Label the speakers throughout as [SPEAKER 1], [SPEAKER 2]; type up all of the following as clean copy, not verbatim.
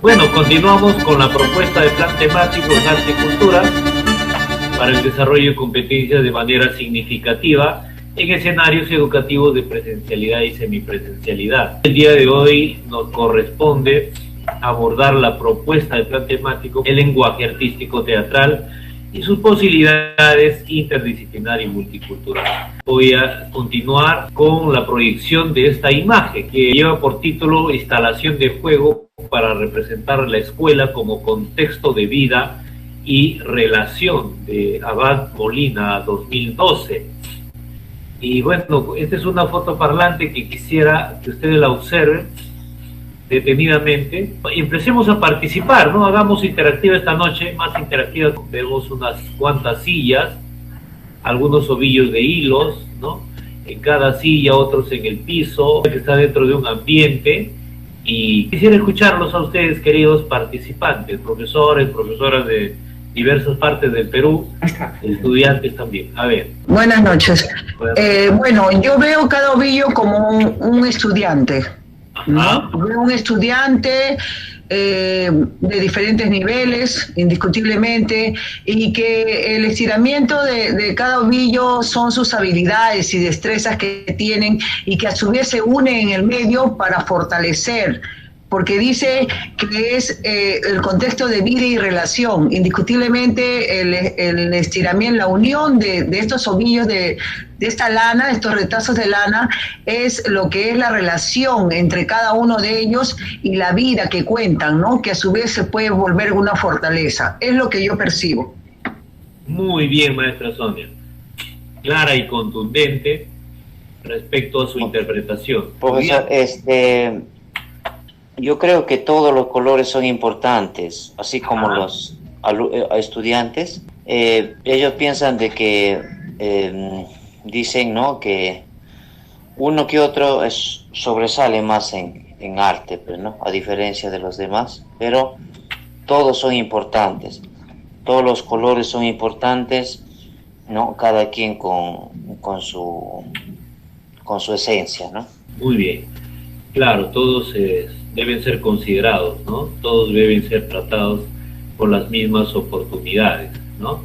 [SPEAKER 1] Bueno, continuamos con la propuesta de plan temático en arte y cultura para el desarrollo de competencias de manera significativa en escenarios educativos de presencialidad y semipresencialidad. El día de hoy nos corresponde abordar la propuesta del plan temático, el lenguaje artístico teatral y sus posibilidades interdisciplinar y multicultural. Voy a continuar con la proyección de esta imagen que lleva por título Instalación de juego para representar la escuela como contexto de vida y relación, de Abad Molina 2012. Y bueno, esta es una foto parlante que quisiera que ustedes la observen detenidamente. Empecemos a participar, ¿no? Hagamos interactiva esta noche, más interactiva. Vemos unas cuantas sillas, algunos ovillos de hilos, ¿no? En cada silla, otros en el piso, que está dentro de un ambiente. Y quisiera escucharlos a ustedes, queridos participantes, profesores, profesoras de diversas partes del Perú, estudiantes también. A ver.
[SPEAKER 2] Buenas noches. Bueno, yo veo cada ovillo como un estudiante, ¿no? Veo un estudiante de diferentes niveles, indiscutiblemente, y que el estiramiento de cada ovillo son sus habilidades y destrezas que tienen y que a su vez se unen en el medio para fortalecer, porque dice que es el contexto de vida y relación. Indiscutiblemente el estiramiento, la unión de estos ovillos, de esta lana, de estos retazos de lana, es lo que es la relación entre cada uno de ellos y la vida que cuentan, ¿no? Que a su vez se puede volver una fortaleza. Es lo que yo percibo.
[SPEAKER 1] Muy bien, maestra Sonia. Clara y contundente respecto a su interpretación.
[SPEAKER 3] Profesor, yo creo que todos los colores son importantes, así como los estudiantes. Ellos piensan de que, dicen, ¿no?, que uno que otro sobresale más en arte, pues, ¿no?, a diferencia de los demás, pero todos son importantes, todos los colores son importantes, ¿no?, cada quien con su esencia, ¿no?
[SPEAKER 1] Muy bien. Claro, todos deben ser considerados, ¿no? Todos deben ser tratados por las mismas oportunidades, ¿no?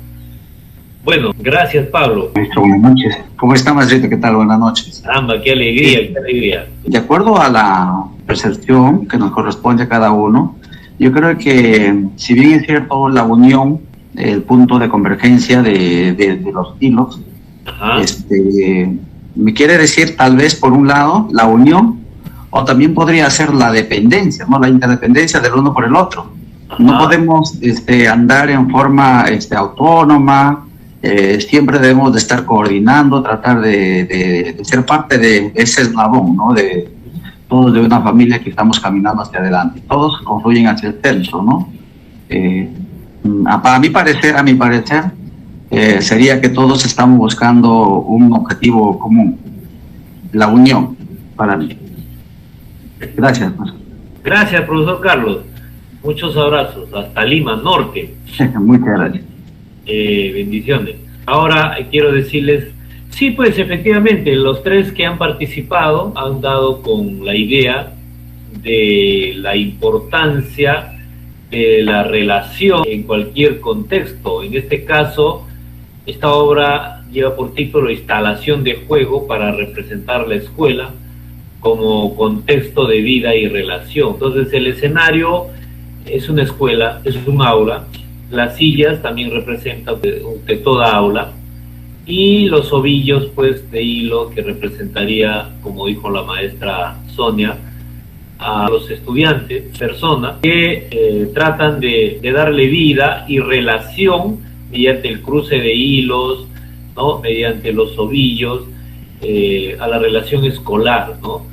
[SPEAKER 1] Bueno, gracias, Pablo.
[SPEAKER 4] Maestro, buenas noches. ¿Cómo está, maestrito? ¿Qué tal? Buenas noches.
[SPEAKER 1] Caramba, qué alegría, qué alegría.
[SPEAKER 4] De acuerdo a la percepción que nos corresponde a cada uno, yo creo que, si bien es cierto la unión, el punto de convergencia de los hilos, me quiere decir, tal vez, por un lado, la unión, o también podría ser la dependencia, ¿no? La interdependencia del uno por el otro. No podemos andar en forma autónoma, siempre debemos de estar coordinando, tratar de ser parte de ese eslabón, ¿no? De todos de una familia que estamos caminando hacia adelante. Todos confluyen hacia el centro, ¿no? A mi parecer, sería que todos estamos buscando un objetivo común, la unión, para mí. Gracias.
[SPEAKER 1] Gracias, profesor Carlos. Muchos abrazos. Hasta Lima, norte.
[SPEAKER 4] Muchas gracias.
[SPEAKER 1] Bendiciones. Ahora quiero decirles, sí, pues efectivamente, los tres que han participado han dado con la idea de la importancia de la relación en cualquier contexto. En este caso, esta obra lleva por título Instalación de juego para representar la escuela como contexto de vida y relación. Entonces el escenario es una escuela, es un aula, las sillas también representan de toda aula, y los ovillos pues de hilo que representaría, como dijo la maestra Sonia, a los estudiantes, personas que tratan de darle vida y relación mediante el cruce de hilos, ¿no?, mediante los ovillos, a la relación escolar, ¿no?,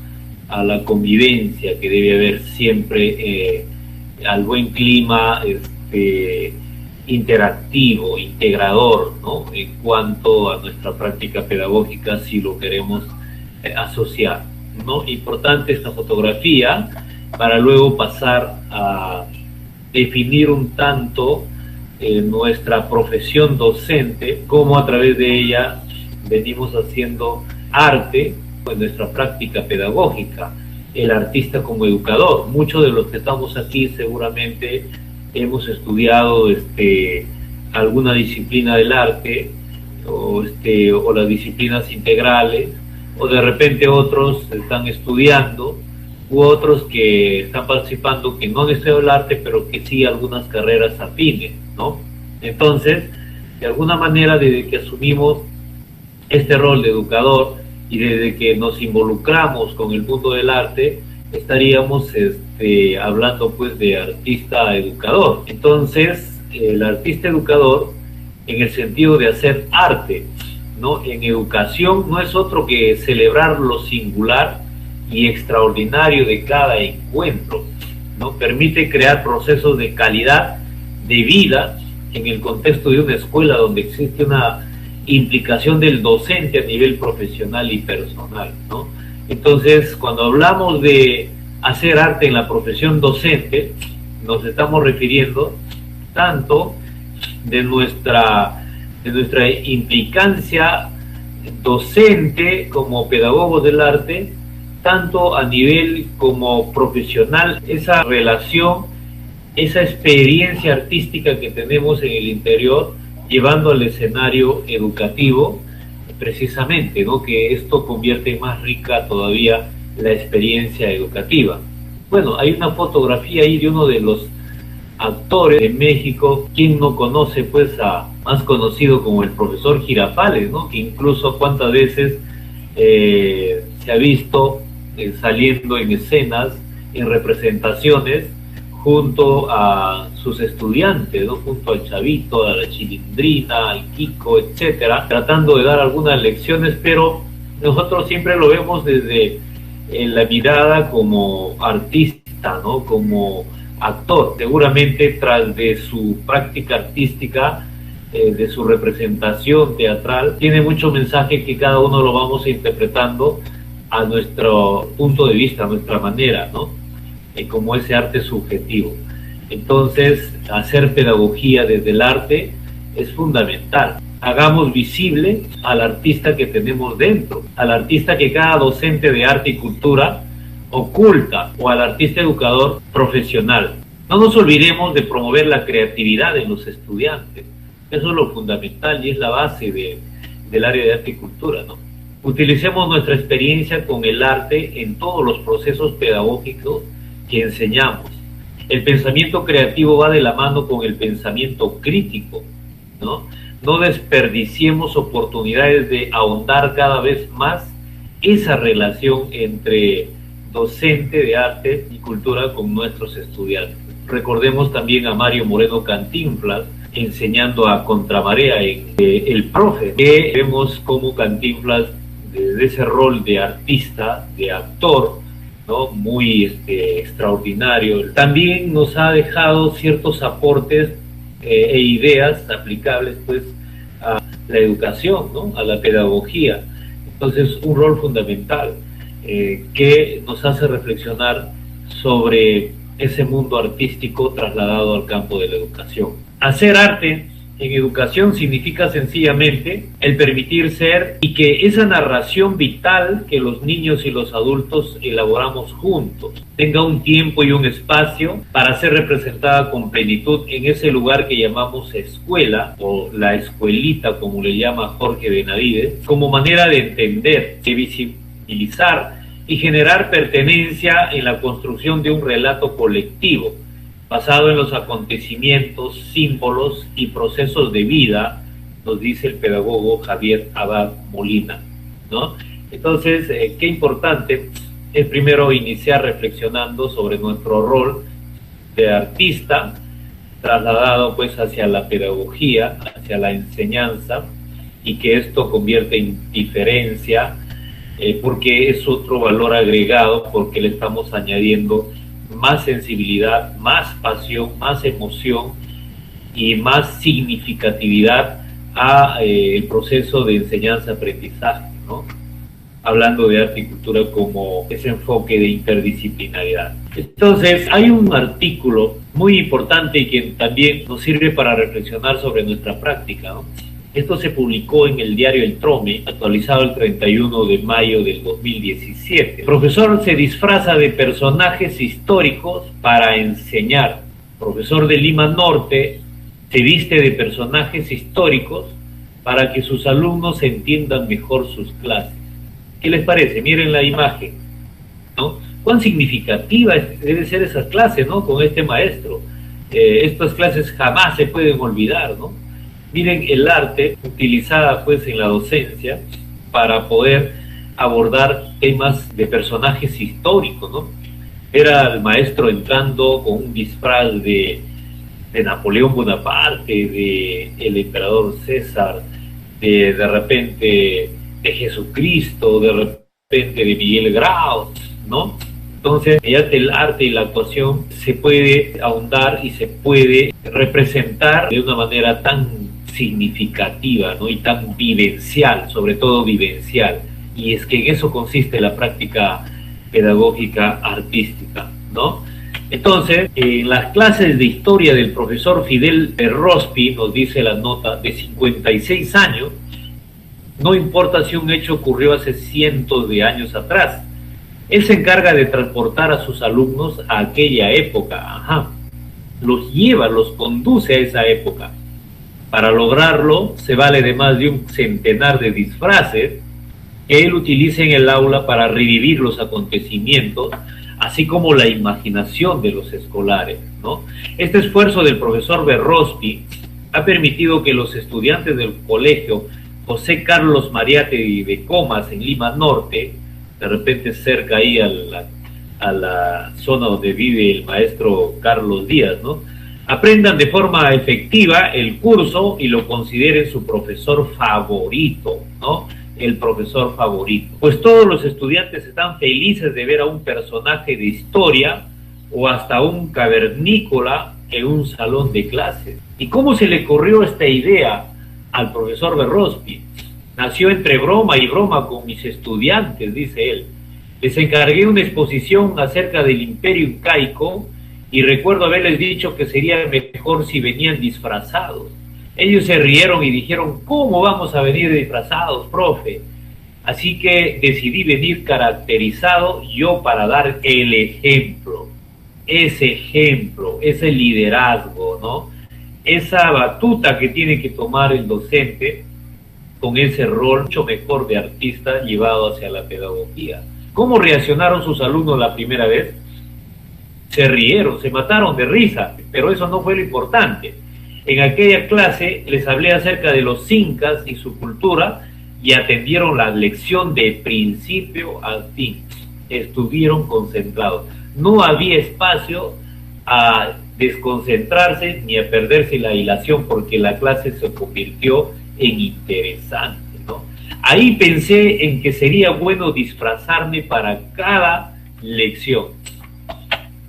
[SPEAKER 1] a la convivencia que debe haber siempre, al buen clima interactivo, integrador, ¿no?, en cuanto a nuestra práctica pedagógica, si lo queremos asociar, ¿no? Importante esta fotografía para luego pasar a definir un tanto nuestra profesión docente, cómo a través de ella venimos haciendo arte en nuestra práctica pedagógica. el artista como educador. Muchos de los que estamos aquí seguramente hemos estudiado alguna disciplina del arte o las disciplinas integrales, o de repente otros están estudiando, u otros que están participando que no han estudiado el arte, pero que sí algunas carreras afines, ¿no? Entonces, de alguna manera, desde que asumimos este rol de educador y desde que nos involucramos con el mundo del arte, estaríamos hablando pues de artista educador. Entonces, el artista educador, en el sentido de hacer arte, ¿no? En educación no es otro que celebrar lo singular y extraordinario de cada encuentro, ¿no? Permite crear procesos de calidad de vida en el contexto de una escuela donde existe una implicación del docente a nivel profesional y personal, ¿no? Entonces, cuando hablamos de hacer arte en la profesión docente, nos estamos refiriendo tanto de nuestra implicancia docente como pedagogos del arte, tanto a nivel como profesional, esa relación, esa experiencia artística que tenemos en el interior, llevando al escenario educativo, precisamente, ¿no? Que esto convierte más rica todavía la experiencia educativa. Bueno, hay una fotografía ahí de uno de los actores de México. ¿Quién no conoce pues a más conocido como el profesor Girafales, ¿no? Que incluso cuántas veces se ha visto saliendo en escenas, en representaciones, junto a sus estudiantes, ¿no? Junto al Chavito, a la Chilindrina, al Kiko, etcétera, tratando de dar algunas lecciones, pero nosotros siempre lo vemos desde la mirada como artista, ¿no? Como actor. Seguramente tras de su práctica artística, de su representación teatral, tiene mucho mensaje que cada uno lo vamos interpretando a nuestro punto de vista, a nuestra manera, ¿no? Como ese arte subjetivo. Entonces, hacer pedagogía desde el arte es fundamental. Hagamos visible al artista que tenemos dentro, al artista que cada docente de arte y cultura oculta, o al artista educador profesional. No nos olvidemos de promover la creatividad en los estudiantes. Eso es lo fundamental y es la base del área de arte y cultura, ¿no? Utilicemos nuestra experiencia con el arte en todos los procesos pedagógicos que enseñamos. El pensamiento creativo va de la mano con el pensamiento crítico, ¿no? No desperdiciemos oportunidades de ahondar cada vez más esa relación entre docente de arte y cultura con nuestros estudiantes. Recordemos también a Mario Moreno Cantinflas enseñando a contramarea en El Profe, que vemos cómo Cantinflas, desde ese rol de artista, de actor, ¿no? Muy extraordinario, también nos ha dejado ciertos aportes e ideas aplicables pues a la educación, ¿no? A la pedagogía. Entonces, un rol fundamental que nos hace reflexionar sobre ese mundo artístico trasladado al campo de la educación. Hacer arte en educación significa sencillamente el permitir ser y que esa narración vital que los niños y los adultos elaboramos juntos tenga un tiempo y un espacio para ser representada con plenitud en ese lugar que llamamos escuela, o la escuelita como le llama Jorge Benavides, como manera de entender, de visibilizar y generar pertenencia en la construcción de un relato colectivo basado en los acontecimientos, símbolos y procesos de vida, nos dice el pedagogo Javier Abad Molina, ¿no? Entonces, qué importante es primero iniciar reflexionando sobre nuestro rol de artista, trasladado pues hacia la pedagogía, hacia la enseñanza, y que esto convierte en diferencia, porque es otro valor agregado, porque le estamos añadiendo más sensibilidad, más pasión, más emoción y más significatividad a el proceso de enseñanza-aprendizaje, ¿no? Hablando de arte y cultura como ese enfoque de interdisciplinaridad. Entonces, hay un artículo muy importante y que también nos sirve para reflexionar sobre nuestra práctica, ¿no? Esto se publicó en el diario El Trome, actualizado el 31 de mayo del 2017. El profesor se disfraza de personajes históricos para enseñar. El profesor de Lima Norte se viste de personajes históricos para que sus alumnos entiendan mejor sus clases. ¿Qué les parece? Miren la imagen, ¿no? Cuán significativa debe ser esa clase, ¿no? Con este maestro. Estas clases jamás se pueden olvidar, ¿no? Miren el arte utilizada pues en la docencia para poder abordar temas de personajes históricos, ¿no? Era el maestro entrando con un disfraz de Napoleón Bonaparte, de el emperador César, de repente de Jesucristo, de repente de Miguel Grau, ¿no? Entonces, mediante el arte y la actuación se puede ahondar y se puede representar de una manera tan significativa, ¿no? Y tan vivencial, sobre todo vivencial. Y es que en eso consiste la práctica pedagógica artística, ¿no? Entonces, en las clases de historia del profesor Fidel Berrospi, nos dice la nota, de 56 años, no importa si un hecho ocurrió hace cientos de años atrás, él se encarga de transportar a sus alumnos a aquella época, los lleva, los conduce a esa época. Para lograrlo, se vale de más de un centenar de disfraces que él utiliza en el aula para revivir los acontecimientos, así como la imaginación de los escolares, ¿no? Este esfuerzo del profesor Berrospi ha permitido que los estudiantes del colegio José Carlos Mariátegui de Comas en Lima Norte, de repente cerca ahí a la zona donde vive el maestro Carlos Díaz, ¿no?, aprendan de forma efectiva el curso y lo consideren su profesor favorito, ¿no? El profesor favorito. Pues todos los estudiantes están felices de ver a un personaje de historia o hasta un cavernícola en un salón de clases. ¿Y cómo se le ocurrió esta idea al profesor Berrospi? Nació entre broma y broma con mis estudiantes, dice él. Les encargué una exposición acerca del imperio incaico y recuerdo haberles dicho que sería mejor si venían disfrazados. Ellos se rieron y dijeron, ¿cómo vamos a venir disfrazados, profe? Así que decidí venir caracterizado yo para dar el ejemplo, ese liderazgo, ¿no? Esa batuta que tiene que tomar el docente con ese rol mucho mejor de artista llevado hacia la pedagogía. ¿Cómo reaccionaron sus alumnos la primera vez? Se rieron, se mataron de risa, pero eso no fue lo importante. En aquella clase les hablé acerca de los incas y su cultura y atendieron la lección de principio a fin. Estuvieron concentrados. No había espacio a desconcentrarse ni a perderse la hilación porque la clase se convirtió en interesante, ¿no? Ahí pensé en que sería bueno disfrazarme para cada lección.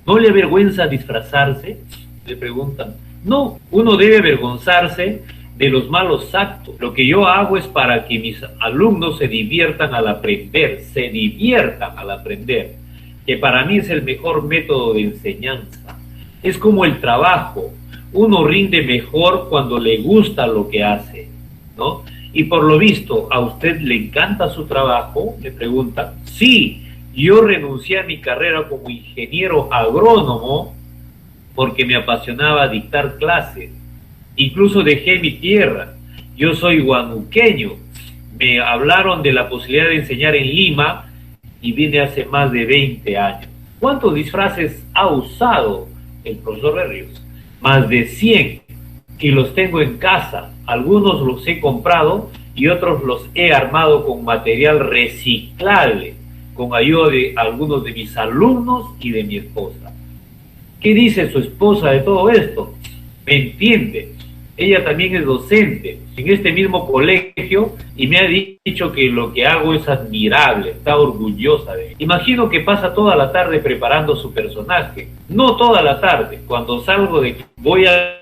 [SPEAKER 1] ¿No le avergüenza disfrazarse?, le preguntan. No, uno debe avergonzarse de los malos actos. Lo que yo hago es para que mis alumnos se diviertan al aprender, que para mí es el mejor método de enseñanza. Es como el trabajo, uno rinde mejor cuando le gusta lo que hace, ¿no? Y por lo visto, ¿a usted le encanta su trabajo?, le preguntan. Sí, yo renuncié a mi carrera como ingeniero agrónomo porque me apasionaba dictar clases. Incluso dejé mi tierra. Yo soy huanuqueño. Me hablaron de la posibilidad de enseñar en Lima y vine hace más de 20 años. ¿Cuántos disfraces ha usado el profesor Berrios? Más de 100, y los tengo en casa. Algunos los he comprado y otros los he armado con material reciclable, con ayuda de algunos de mis alumnos y de mi esposa. ¿Qué dice su esposa de todo esto? Me entiende. Ella también es docente en este mismo colegio y me ha dicho que lo que hago es admirable, está orgullosa de mí. Imagino que pasa toda la tarde preparando su personaje. No toda la tarde, cuando salgo voy a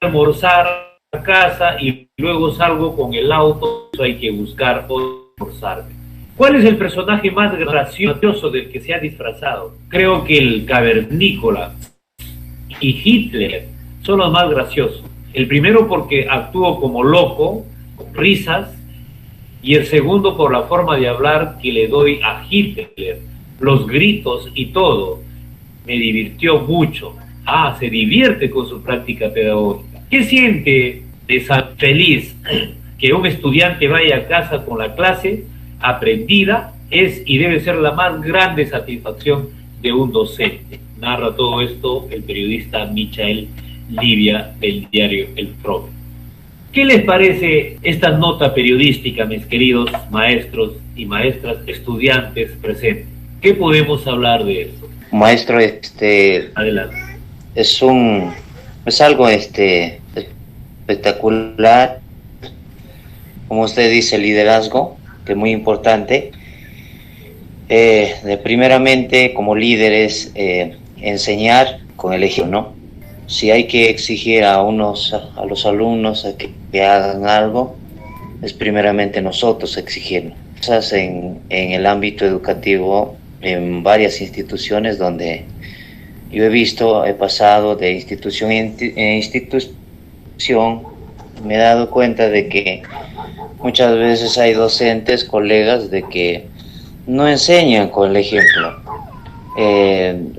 [SPEAKER 1] almorzar a casa y luego salgo con el auto, hay que buscar almorzarme. ¿Cuál es el personaje más gracioso del que se ha disfrazado? Creo que el cavernícola y Hitler son los más graciosos. El primero porque actuó como loco, con risas, y el segundo por la forma de hablar que le doy a Hitler, los gritos y todo. Me divirtió mucho. Se divierte con su práctica pedagógica. ¿Qué siente esa feliz que un estudiante vaya a casa con la clase aprendida? Es y debe ser la más grande satisfacción de un docente. Narra todo esto el periodista Michael Livia del diario El Profe. ¿Qué les parece esta nota periodística, mis queridos maestros y maestras, estudiantes presentes? ¿Qué podemos hablar de esto?
[SPEAKER 3] Maestro,
[SPEAKER 1] adelante.
[SPEAKER 3] Es algo espectacular, como usted dice, liderazgo, que es muy importante. Primeramente, como líderes, enseñar con el ejemplo, ¿no? Si hay que exigir a los alumnos a que hagan algo, es primeramente nosotros exigirlo. En el ámbito educativo, en varias instituciones donde yo he pasado de institución en institución, me he dado cuenta de que muchas veces hay docentes, colegas, de que no enseñan con el ejemplo.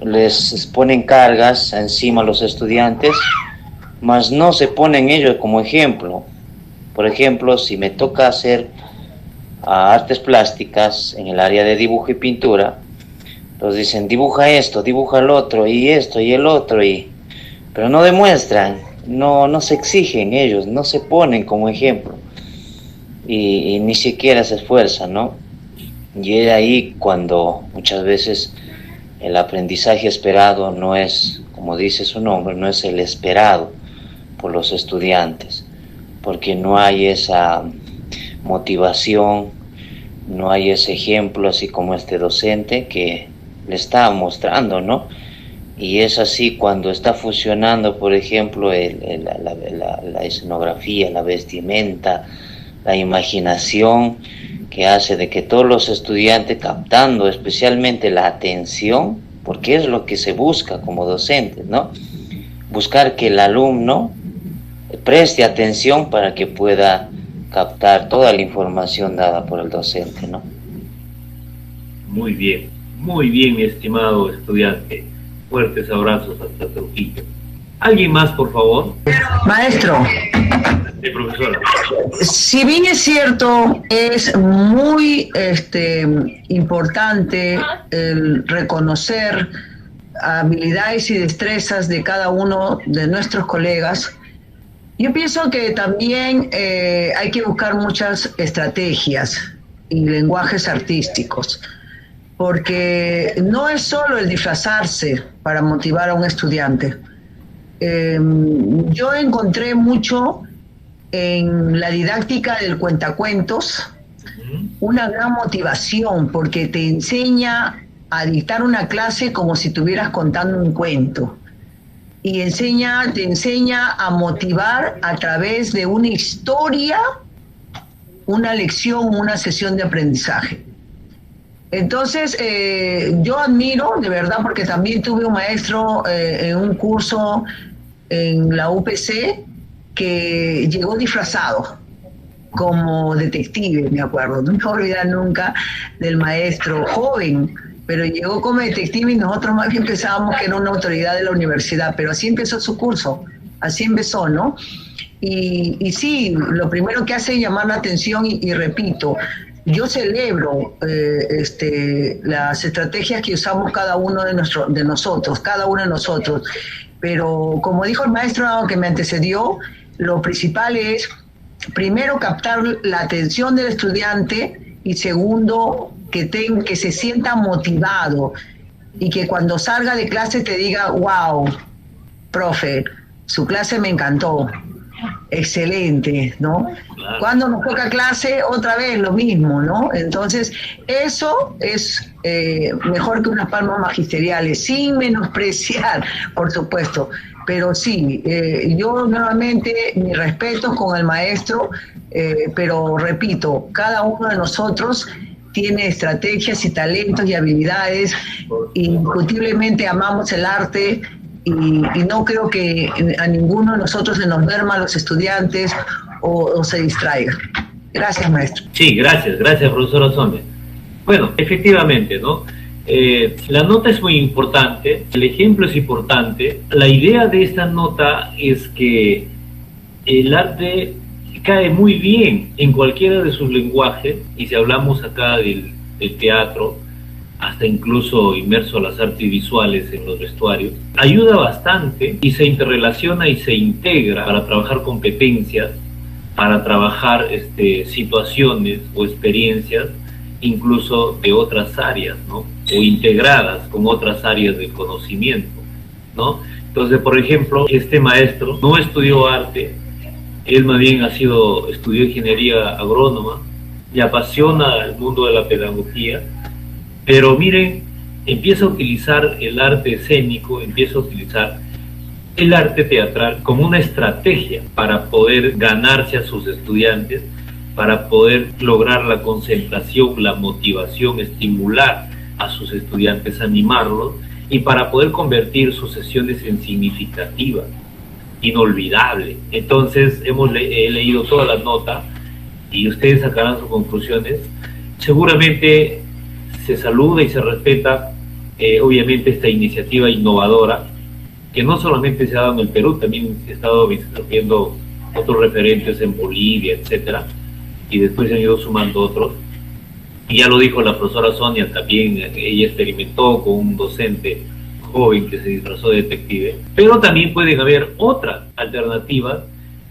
[SPEAKER 3] Les ponen cargas encima a los estudiantes, mas no se ponen ellos como ejemplo. Por ejemplo, si me toca hacer artes plásticas en el área de dibujo y pintura, los dicen, dibuja esto, dibuja el otro, y esto y el otro, pero no demuestran, no se exigen ellos, no se ponen como ejemplo, y ni siquiera se esfuerzan, ¿no? Y es ahí cuando muchas veces el aprendizaje esperado no es, como dice su nombre, no es el esperado por los estudiantes, porque no hay esa motivación, no hay ese ejemplo, así como este docente que le está mostrando, ¿no? Y es así cuando está fusionando, por ejemplo, la escenografía, la vestimenta, la imaginación, que hace de que todos los estudiantes, captando especialmente la atención, porque es lo que se busca como docentes, ¿no? Buscar que el alumno preste atención para que pueda captar toda la información dada por el docente, ¿no?
[SPEAKER 1] Muy bien, mi estimado estudiante. Fuertes abrazos hasta Trujillo. ¿Alguien más, por favor?
[SPEAKER 2] Maestro.
[SPEAKER 1] Profesora.
[SPEAKER 2] Si bien es cierto, es muy importante el reconocer habilidades y destrezas de cada uno de nuestros colegas, yo pienso que también hay que buscar muchas estrategias y lenguajes artísticos, porque no es solo el disfrazarse para motivar a un estudiante. Yo encontré mucho en la didáctica del cuentacuentos una gran motivación, porque te enseña a dictar una clase como si estuvieras contando un cuento, y te enseña a motivar a través de una historia, una lección, una sesión de aprendizaje. Entonces, yo admiro, de verdad, porque también tuve un maestro en un curso en la UPC que llegó disfrazado como detective, me acuerdo. No me voy a olvidar nunca del maestro joven, pero llegó como detective y nosotros más bien pensábamos que era una autoridad de la universidad, pero así empezó su curso, así empezó, ¿no? Y sí, lo primero que hace es llamar la atención y repito, yo celebro las estrategias que usamos cada uno de nosotros, pero como dijo el maestro que me antecedió, lo principal es, primero, captar la atención del estudiante, y segundo, que se sienta motivado y que cuando salga de clase te diga, wow, profe, su clase me encantó, excelente, ¿no? Claro. Cuando nos toca clase, otra vez lo mismo, ¿no? Entonces, eso es mejor que unas palmas magisteriales, sin menospreciar, por supuesto. Pero sí, yo nuevamente mis respetos con el maestro, pero repito, cada uno de nosotros tiene estrategias y talentos y habilidades, indiscutiblemente amamos el arte, y no creo que a ninguno de nosotros se nos duerma a los estudiantes o se distraiga. Gracias, maestro.
[SPEAKER 1] Sí, gracias, profesora Sonia. Bueno, efectivamente, ¿no? La nota es muy importante, el ejemplo es importante. La idea de esta nota es que el arte cae muy bien en cualquiera de sus lenguajes, y si hablamos acá del teatro, hasta incluso inmerso a las artes visuales en los vestuarios, ayuda bastante y se interrelaciona y se integra para trabajar competencias, para trabajar situaciones o experiencias incluso de otras áreas, ¿no? O integradas con otras áreas del conocimiento, ¿no? Entonces, por ejemplo, este maestro no estudió arte, él más bien estudió ingeniería agrónoma, le apasiona el mundo de la pedagogía, pero miren, empieza a utilizar el arte escénico, empieza a utilizar el arte teatral como una estrategia para poder ganarse a sus estudiantes, para poder lograr la concentración, la motivación, estimular a sus estudiantes, animarlos, y para poder convertir sus sesiones en significativas, inolvidables. Entonces he leído toda la nota y ustedes sacarán sus conclusiones. Seguramente se saluda y se respeta obviamente esta iniciativa innovadora, que no solamente se ha dado en el Perú, también se ha estado viendo otros referentes en Bolivia, etcétera, y después se han ido sumando otros. Y ya lo dijo la profesora Sonia, también ella experimentó con un docente joven que se disfrazó de detective, pero también pueden haber otras alternativas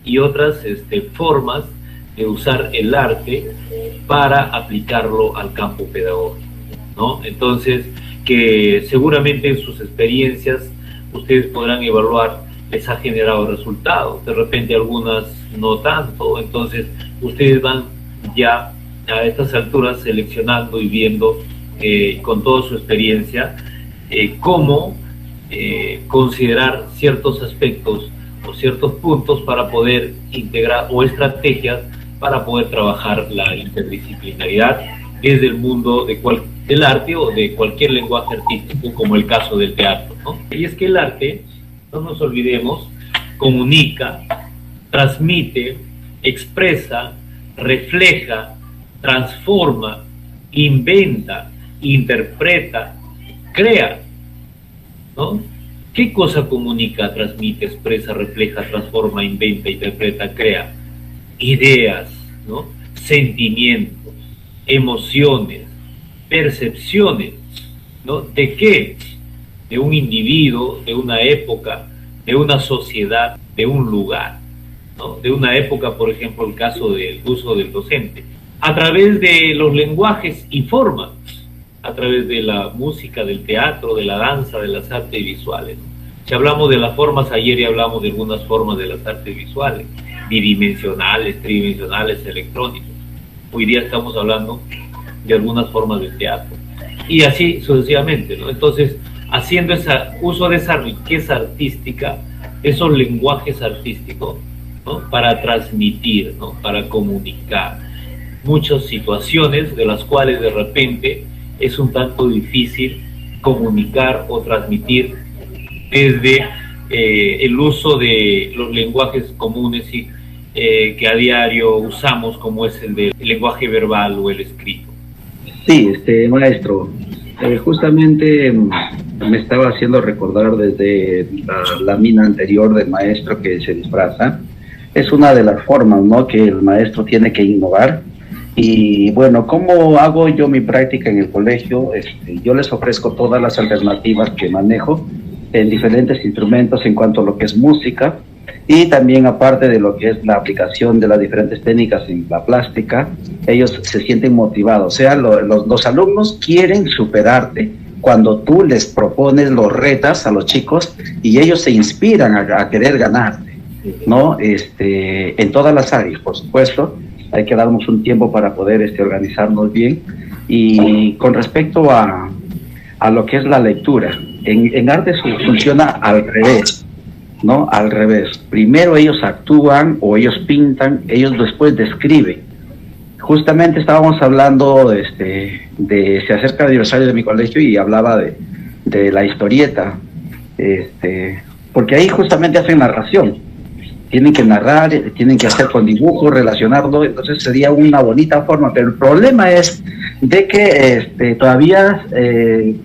[SPEAKER 1] y otras formas de usar el arte para aplicarlo al campo pedagógico, ¿no? Entonces, que seguramente en sus experiencias ustedes podrán evaluar, les ha generado resultados, de repente algunas no tanto. Entonces ustedes van ya a estas alturas seleccionando y viendo con toda su experiencia cómo considerar ciertos aspectos o ciertos puntos para poder integrar, o estrategias para poder trabajar la interdisciplinaridad desde el mundo del arte o de cualquier lenguaje artístico, como el caso del teatro, ¿no? Y es que el arte, no nos olvidemos, comunica, transmite, expresa, refleja, transforma, inventa, interpreta, crea, ¿no? ¿Qué cosa comunica, transmite, expresa, refleja, transforma, inventa, interpreta, crea? Ideas, ¿no? Sentimientos, emociones, percepciones, ¿no? ¿De qué? De un individuo, de una época, de una sociedad, de un lugar, ¿no? De una época, por ejemplo, el caso del uso del docente, a través de los lenguajes y formas, a través de la música, del teatro, de la danza, de las artes visuales, ¿no? Si hablamos de las formas, ayer ya hablamos de algunas formas de las artes visuales, bidimensionales, tridimensionales, electrónicos. Hoy día estamos hablando de algunas formas del teatro, y así sucesivamente, ¿no? Entonces, haciendo uso de esa riqueza artística, esos lenguajes artísticos, ¿no? Para transmitir, ¿no? Para comunicar muchas situaciones de las cuales de repente es un tanto difícil comunicar o transmitir desde el uso de los lenguajes comunes y que a diario usamos, como es el del lenguaje verbal o el escrito.
[SPEAKER 4] Sí, maestro, justamente me estaba haciendo recordar desde la mina anterior del maestro que se disfraza. Es una de las formas, ¿no?, que el maestro tiene que innovar. Y bueno, ¿cómo hago yo mi práctica en el colegio? Yo les ofrezco todas las alternativas que manejo en diferentes instrumentos en cuanto a lo que es música, y también aparte de lo que es la aplicación de las diferentes técnicas en la plástica. Ellos se sienten motivados, o sea, los alumnos quieren superarte cuando tú les propones, los retas a los chicos, y ellos se inspiran a querer ganarte, ¿no? En todas las áreas, por supuesto. Hay que darnos un tiempo para poder organizarnos bien. Y con respecto a lo que es la lectura, en arte funciona al revés, ¿no? Al revés. Primero ellos actúan o ellos pintan, ellos después describen. Justamente estábamos hablando se acerca el aniversario de mi colegio y hablaba de la historieta, porque ahí justamente hacen narración. tienen que narrar, tienen que hacer con dibujo, relacionarlo, entonces sería una bonita forma, pero el problema es de que todavía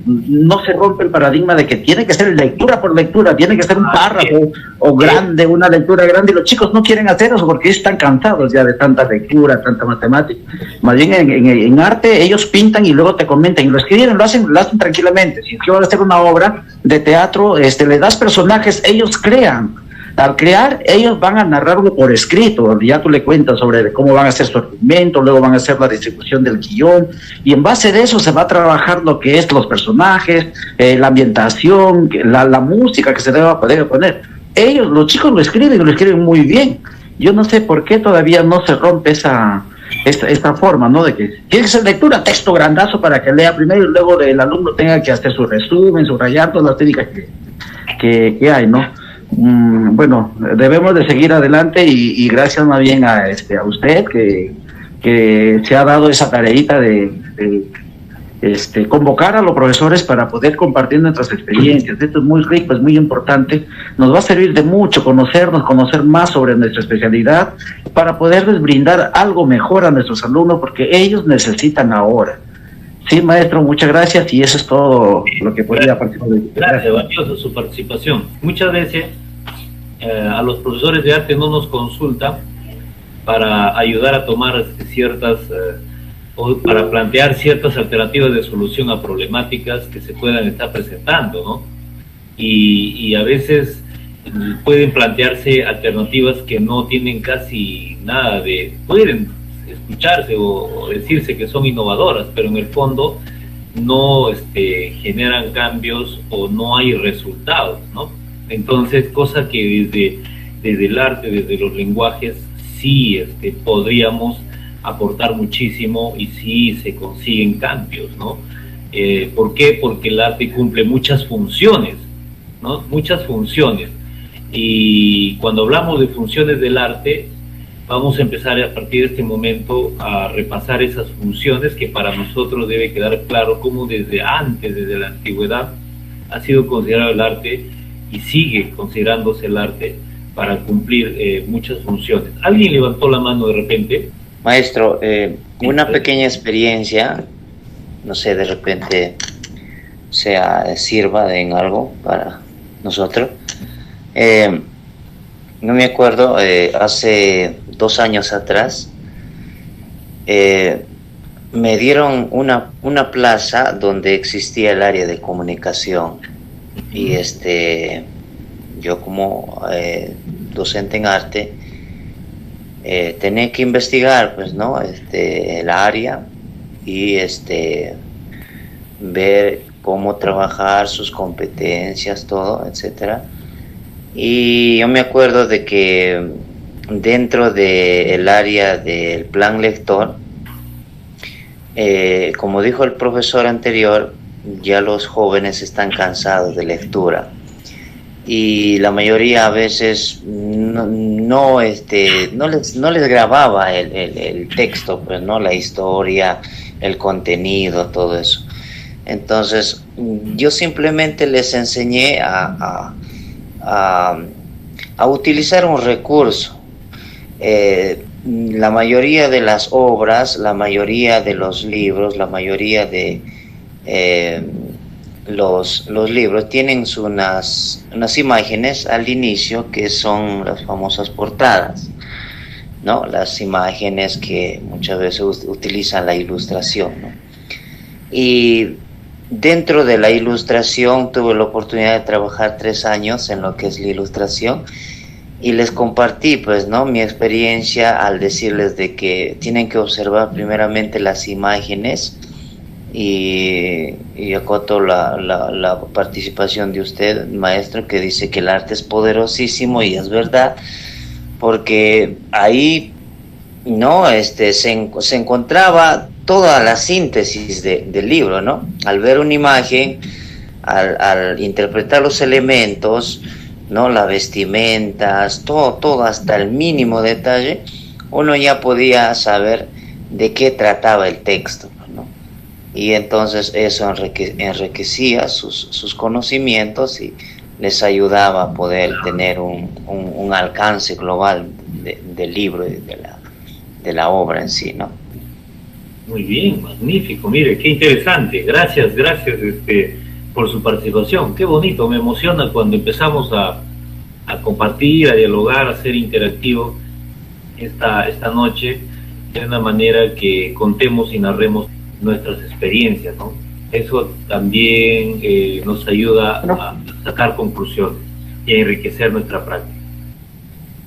[SPEAKER 4] no se rompe el paradigma de que tiene que ser lectura por lectura, tiene que ser un párrafo o grande, una lectura grande, y los chicos no quieren hacer eso porque están cansados ya de tanta lectura, tanta matemática. Más bien en arte ellos pintan y luego te comentan y lo escriben, lo hacen tranquilamente. Si es que van a hacer una obra de teatro, le das personajes, ellos crean. Al crear, ellos van a narrarlo por escrito, ya tú le cuentas sobre cómo van a hacer su argumento, luego van a hacer la distribución del guión, y en base de eso se va a trabajar lo que es los personajes, la ambientación, la música que se debe poner. Ellos, los chicos lo escriben muy bien. Yo no sé por qué todavía no se rompe esta forma, ¿no? De que tiene que ser lectura, texto grandazo para que lea primero y luego el alumno tenga que hacer su resumen, subrayar todas las técnicas que hay, ¿no? Bueno, debemos de seguir adelante y gracias más bien a usted que se ha dado esa tareita de convocar a los profesores para poder compartir nuestras experiencias. Esto es muy rico, es muy importante, nos va a servir de mucho conocer más sobre nuestra especialidad para poderles brindar algo mejor a nuestros alumnos porque ellos necesitan ahora. Sí, maestro, muchas gracias y eso es todo lo que podría participar.
[SPEAKER 1] Gracias, valiosa su participación. Muchas veces a los profesores de arte no nos consultan para ayudar a tomar o para plantear ciertas alternativas de solución a problemáticas que se puedan estar presentando, ¿no? Y a veces pueden plantearse alternativas que no tienen casi nada pueden escucharse o decirse que son innovadoras, pero en el fondo no generan cambios o no hay resultados, ¿no? Entonces, cosa que desde el arte, desde los lenguajes, sí podríamos aportar muchísimo y sí se consiguen cambios, ¿no? ¿Por qué? Porque el arte cumple muchas funciones, ¿no? Muchas funciones. Y cuando hablamos de funciones del arte, vamos a empezar a partir de este momento a repasar esas funciones que para nosotros debe quedar claro cómo desde la antigüedad, ha sido considerado el arte y sigue considerándose el arte para cumplir muchas funciones. ¿Alguien levantó la mano de repente?
[SPEAKER 3] Maestro, una pequeña experiencia, no sé, de repente sirva en algo para nosotros. No me acuerdo, hace 2 años atrás, me dieron una plaza donde existía el área de comunicación y yo como docente en arte tenía que investigar, pues, ¿no? El área y ver cómo trabajar sus competencias, todo, etcétera. Y yo me acuerdo de que dentro del área del plan lector, como dijo el profesor anterior, ya los jóvenes están cansados de lectura y la mayoría a veces no les grababa el texto, pues, ¿no? La historia, el contenido, todo eso. Entonces yo simplemente les enseñé a utilizar un recurso. La mayoría de las obras, la mayoría de los libros, la mayoría de los libros tienen unas imágenes al inicio que son las famosas portadas, ¿no? Las imágenes que muchas veces utilizan la ilustración, ¿no? Y dentro de la ilustración tuve la oportunidad de trabajar 3 años en lo que es la ilustración y les compartí, pues, ¿no? Mi experiencia al decirles de que tienen que observar primeramente las imágenes y acoto la participación de usted, maestro, que dice que el arte es poderosísimo y es verdad, porque ahí, ¿no? Se encontraba toda la síntesis del libro, ¿no? Al ver una imagen, al interpretar los elementos, ¿no? Las vestimentas, todo hasta el mínimo detalle, uno ya podía saber de qué trataba el texto, ¿no? Y entonces eso enriquecía sus conocimientos y les ayudaba a poder tener un alcance global del libro y de la obra en sí, ¿no?
[SPEAKER 1] Muy bien, magnífico, mire, qué interesante. Gracias por su participación. Qué bonito, me emociona cuando empezamos a compartir, a dialogar, a ser interactivo esta noche, de una manera que contemos y narremos nuestras experiencias, ¿no? Eso también nos ayuda a sacar conclusiones y a enriquecer nuestra práctica.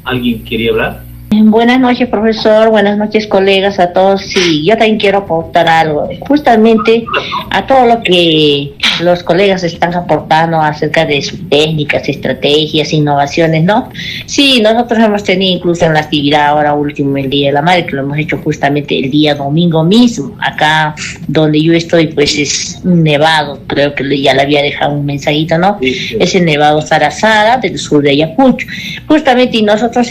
[SPEAKER 1] ¿Alguien quería hablar?
[SPEAKER 5] Buenas noches, profesor. Buenas noches, colegas, a todos. Sí, yo también quiero aportar algo. Justamente a todo lo que los colegas están aportando acerca de sus técnicas, estrategias, innovaciones, ¿no? Sí, nosotros hemos tenido incluso en la actividad ahora último, el Día de la Madre, que lo hemos hecho justamente el día domingo mismo. Acá donde yo estoy, pues es un nevado, creo que ya le había dejado un mensajito, ¿no? Sí. Es el nevado Sarasara del sur de Ayacucho. Justamente, y nosotros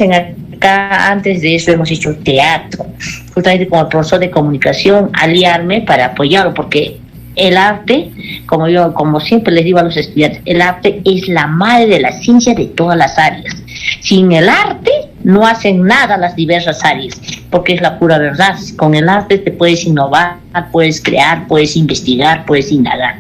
[SPEAKER 5] acá antes de eso hemos hecho teatro, justamente como profesor de comunicación, aliarme para apoyarlo, porque el arte, como siempre les digo a los estudiantes, el arte es la madre de la ciencia de todas las áreas. Sin el arte no hacen nada las diversas áreas, porque es la pura verdad. Con el arte te puedes innovar, puedes crear, puedes investigar, puedes indagar.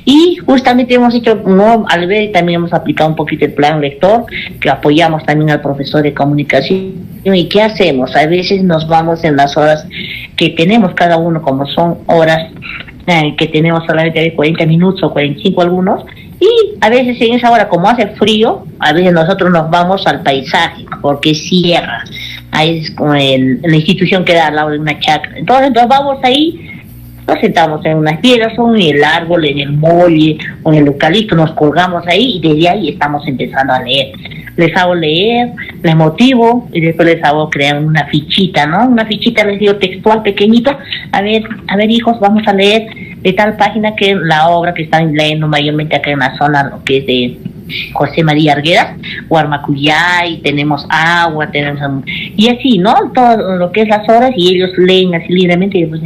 [SPEAKER 5] Y justamente hemos hecho, ¿no? Al ver, también hemos aplicado un poquito el plan lector, que apoyamos también al profesor de comunicación. ¿Y qué hacemos? A veces nos vamos en las horas que tenemos cada uno, como son horas que tenemos solamente de 40 minutos o 45 algunos, y a veces en esa hora, como hace frío, a veces nosotros nos vamos al paisaje, porque cierra. Ahí es como la institución queda al lado de una chacra. Entonces nos vamos ahí, nos sentamos en unas piedras, o en el árbol, en el molle, o en el eucalipto, nos colgamos ahí y desde ahí estamos empezando a leer. Les hago leer, les motivo y después les hago crear una fichita, ¿no? Una fichita, les digo, textual, pequeñito. A ver, hijos, vamos a leer de tal página que la obra que están leyendo mayormente acá en la zona, lo que es de José María Arguedas, Huarmacuyay, tenemos agua, tenemos... Y así, ¿no? Todo lo que es las obras, y ellos leen así libremente y después,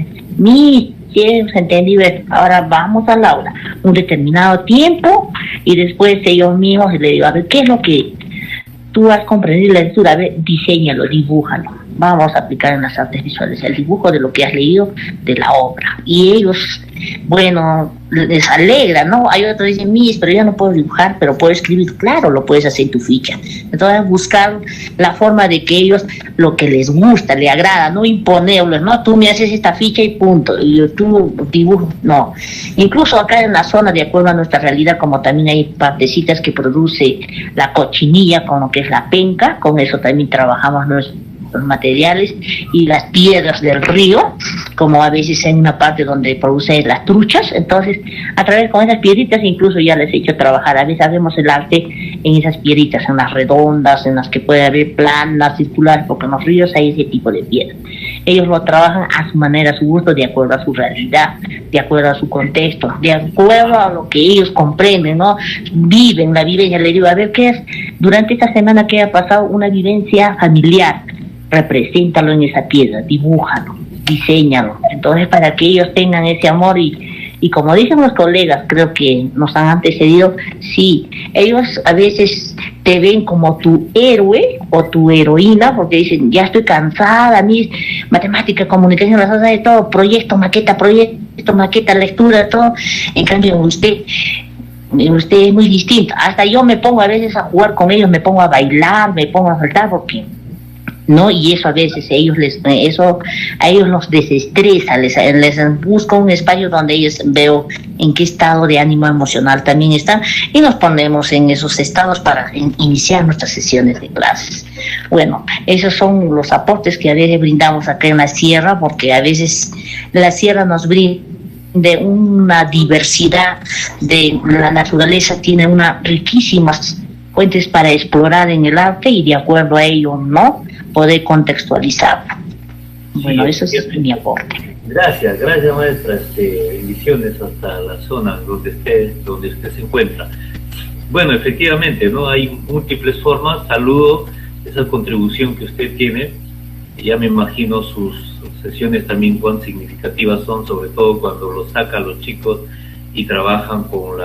[SPEAKER 5] se entendió, ahora vamos al aula, un determinado tiempo, y después ellos mismos les digo, a ver, ¿qué es lo que tú has comprendido la lectura? A ver, diséñalo, dibújalo. Vamos a aplicar en las artes visuales el dibujo de lo que has leído de la obra. Y ellos, bueno, les alegra, ¿no? Hay otros que dicen, pero yo no puedo dibujar, pero puedo escribir. Claro, lo puedes hacer en tu ficha. Entonces, buscar la forma de que ellos, lo que les gusta, les agrada, no imponerles, ¿no? Tú me haces esta ficha y punto. Y tú dibujo, no. Incluso acá en la zona, de acuerdo a nuestra realidad, como también hay partecitas que produce la cochinilla, con lo que es la penca, con eso también trabajamos los materiales, y las piedras del río, como a veces en una parte donde produce las truchas. Entonces, a través con esas piedritas incluso ya les he hecho trabajar. A veces hacemos el arte en esas piedritas, en las redondas, en las que puede haber planas, circulares, porque en los ríos hay ese tipo de piedras. Ellos lo trabajan a su manera, a su gusto, de acuerdo a su realidad, de acuerdo a su contexto, de acuerdo a lo que ellos comprenden, ¿no? Viven la vivencia. Le digo, a ver, ¿qué es? Durante esta semana que ha pasado una vivencia familiar, represéntalo en esa piedra, dibújalo, diséñalo. Entonces, para que ellos tengan ese amor, y como dicen los colegas, creo que nos han antecedido, sí, ellos a veces te ven como tu héroe o tu heroína, porque dicen, ya estoy cansada, a mí matemática, comunicación, las cosas de todo, proyecto, maqueta, lectura, todo. En cambio, usted es muy distinto. Hasta yo me pongo a veces a jugar con ellos, me pongo a bailar, me pongo a saltar, porque no, y eso a veces a ellos los desestresa, les busco un espacio donde ellos veo en qué estado de ánimo emocional también están, y nos ponemos en esos estados para iniciar nuestras sesiones de clases. Bueno, esos son los aportes que a veces brindamos acá en la sierra, porque a veces la sierra nos brinda de una diversidad de la naturaleza, tiene unas riquísimas fuentes para explorar en el arte, y de acuerdo a ello, ¿no?, poder contextualizarlo. Bueno, sí, eso es mi aporte.
[SPEAKER 1] Gracias maestra, bendiciones hasta la zona donde usted se encuentra. Bueno, efectivamente, ¿no?, hay múltiples formas. Saludo esa contribución que usted tiene. Ya me imagino sus sesiones también cuán significativas son, sobre todo cuando los saca a los chicos y trabajan con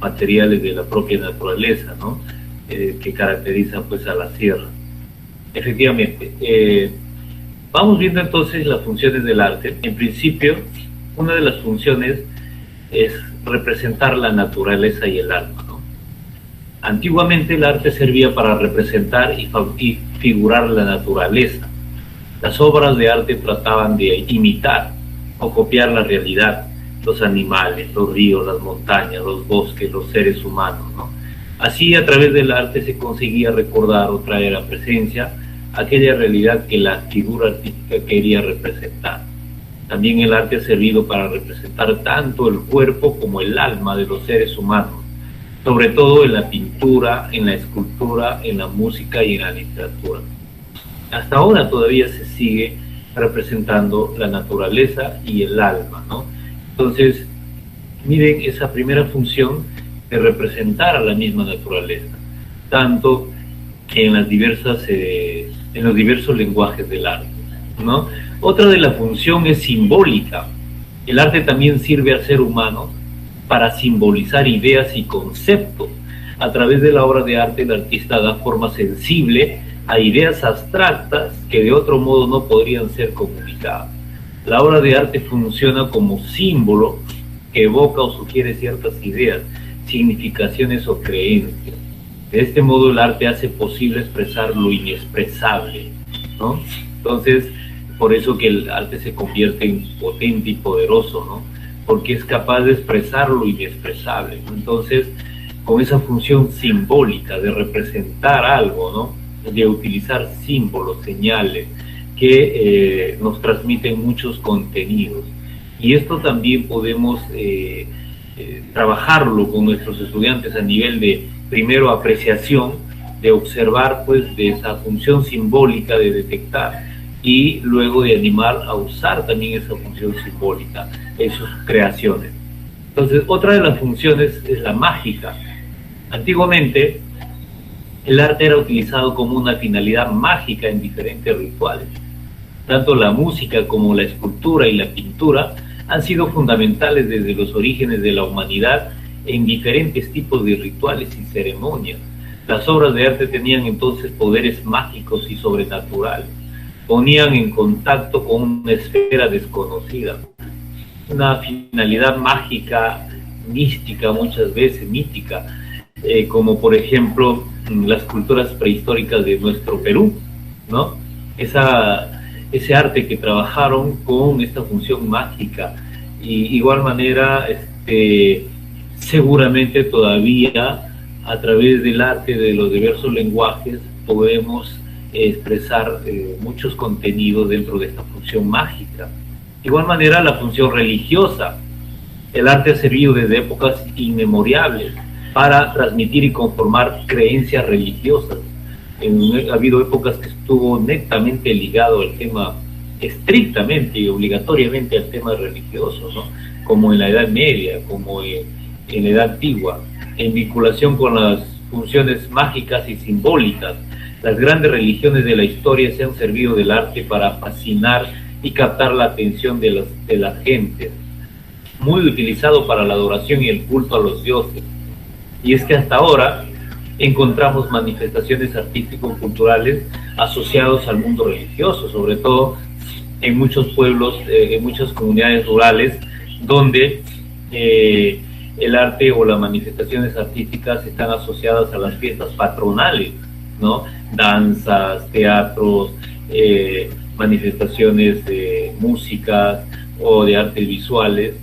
[SPEAKER 1] materiales de la propia naturaleza, ¿no? Que caracterizan pues a la sierra. Efectivamente, vamos viendo entonces las funciones del arte. En principio, una de las funciones es representar la naturaleza y el alma, ¿no? Antiguamente el arte servía para representar y figurar la naturaleza. Las obras de arte trataban de imitar o copiar la realidad, los animales, los ríos, las montañas, los bosques, los seres humanos, ¿no? Así, a través del arte se conseguía recordar o traer a presencia aquella realidad que la figura artística quería representar. También el arte ha servido para representar tanto el cuerpo como el alma de los seres humanos, sobre todo en la pintura, en la escultura, en la música y en la literatura. Hasta ahora todavía se sigue representando la naturaleza y el alma, ¿no? Entonces, miren esa primera función de representar a la misma naturaleza, tanto en las en los diversos lenguajes del arte, ¿no? Otra de la función es simbólica. El arte también sirve al ser humano para simbolizar ideas y conceptos. A través de la obra de arte, el artista da forma sensible a ideas abstractas que de otro modo no podrían ser comunicadas. La obra de arte funciona como símbolo que evoca o sugiere ciertas ideas, significaciones o creencias. De este modo el arte hace posible expresar lo inexpresable, ¿no? Entonces, por eso que el arte se convierte en potente y poderoso, ¿no? Porque es capaz de expresar lo inexpresable, ¿no? Entonces, con esa función simbólica de representar algo, ¿no? De utilizar símbolos, señales, que nos transmiten muchos contenidos. Y esto también podemos trabajarlo con nuestros estudiantes a nivel de, primero, apreciación, de observar pues de esa función simbólica de detectar, y luego de animar a usar también esa función simbólica en sus creaciones. Entonces, otra de las funciones es la mágica. Antiguamente, el arte era utilizado como una finalidad mágica en diferentes rituales. Tanto la música como la escultura y la pintura han sido fundamentales desde los orígenes de la humanidad en diferentes tipos de rituales y ceremonias. Las obras de arte tenían entonces poderes mágicos y sobrenaturales. Ponían en contacto con una esfera desconocida, una finalidad mágica, mística, muchas veces mítica, como por ejemplo las culturas prehistóricas de nuestro Perú, ¿no? Ese arte que trabajaron con esta función mágica. Y igual manera, seguramente todavía a través del arte de los diversos lenguajes podemos expresar muchos contenidos dentro de esta función mágica. De igual manera, la función religiosa. El arte ha servido desde épocas inmemorables para transmitir y conformar creencias religiosas. Ha habido épocas que estuvo netamente ligado al tema, estrictamente y obligatoriamente al tema religioso, ¿no? Como en la Edad Media, como en la Edad Antigua, en vinculación con las funciones mágicas y simbólicas. Las grandes religiones de la historia se han servido del arte para fascinar y captar la atención de la gente, muy utilizado para la adoración y el culto a los dioses. Y es que hasta ahora encontramos manifestaciones artístico-culturales asociados al mundo religioso, sobre todo en muchos pueblos, en muchas comunidades rurales, donde el arte o las manifestaciones artísticas están asociadas a las fiestas patronales, ¿no? Danzas, teatros, manifestaciones de música o de artes visuales,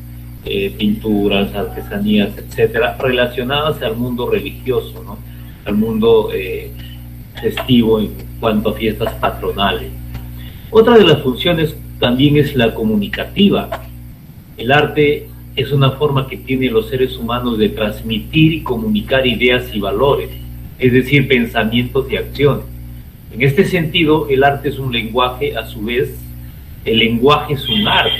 [SPEAKER 1] pinturas, artesanías, etcétera, relacionadas al mundo religioso, ¿no? Al mundo festivo en cuanto a fiestas patronales. Otra de las funciones también es la comunicativa. El arte es una forma que tienen los seres humanos de transmitir y comunicar ideas y valores, es decir, pensamientos y acciones. En este sentido, el arte es un lenguaje, a su vez, el lenguaje es un arte.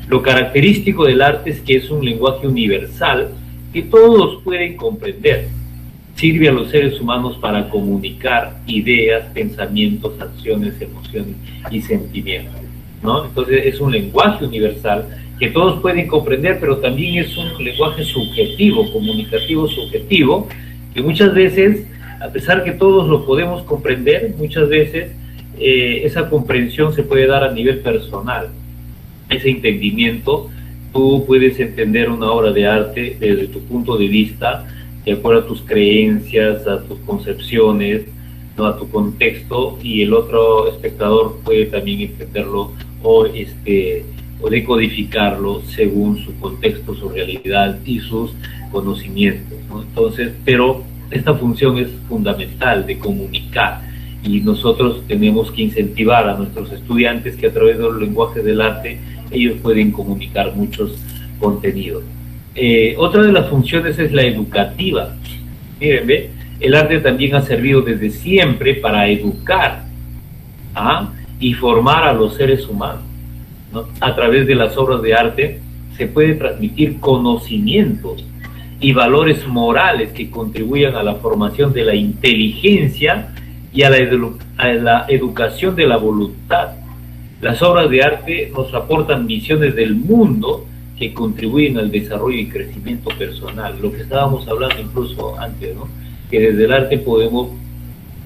[SPEAKER 1] Lo característico del arte es que es un lenguaje universal que todos pueden comprender. Sirve a los seres humanos para comunicar ideas, pensamientos, acciones, emociones y sentimientos, ¿no? Entonces es un lenguaje universal que todos pueden comprender, pero también es un lenguaje subjetivo, comunicativo subjetivo, que muchas veces, a pesar que todos lo podemos comprender, muchas veces esa comprensión se puede dar a nivel personal. Ese entendimiento, tú puedes entender una obra de arte desde tu punto de vista, de acuerdo a tus creencias, a tus concepciones, ¿no?, a tu contexto, y el otro espectador puede también entenderlo o decodificarlo según su contexto, su realidad y sus conocimientos, ¿no? Entonces, pero esta función es fundamental de comunicar, y nosotros tenemos que incentivar a nuestros estudiantes que a través del lenguaje del arte ellos pueden comunicar muchos contenidos. Otra de las funciones es la educativa. Miren, ¿ve? El arte también ha servido desde siempre para educar y formar a los seres humanos, ¿no? A través de las obras de arte se puede transmitir conocimientos y valores morales que contribuyan a la formación de la inteligencia y a la educación de la voluntad. Las obras de arte nos aportan visiones del mundo que contribuyen al desarrollo y crecimiento personal. Lo que estábamos hablando incluso antes, ¿no?, que desde el arte podemos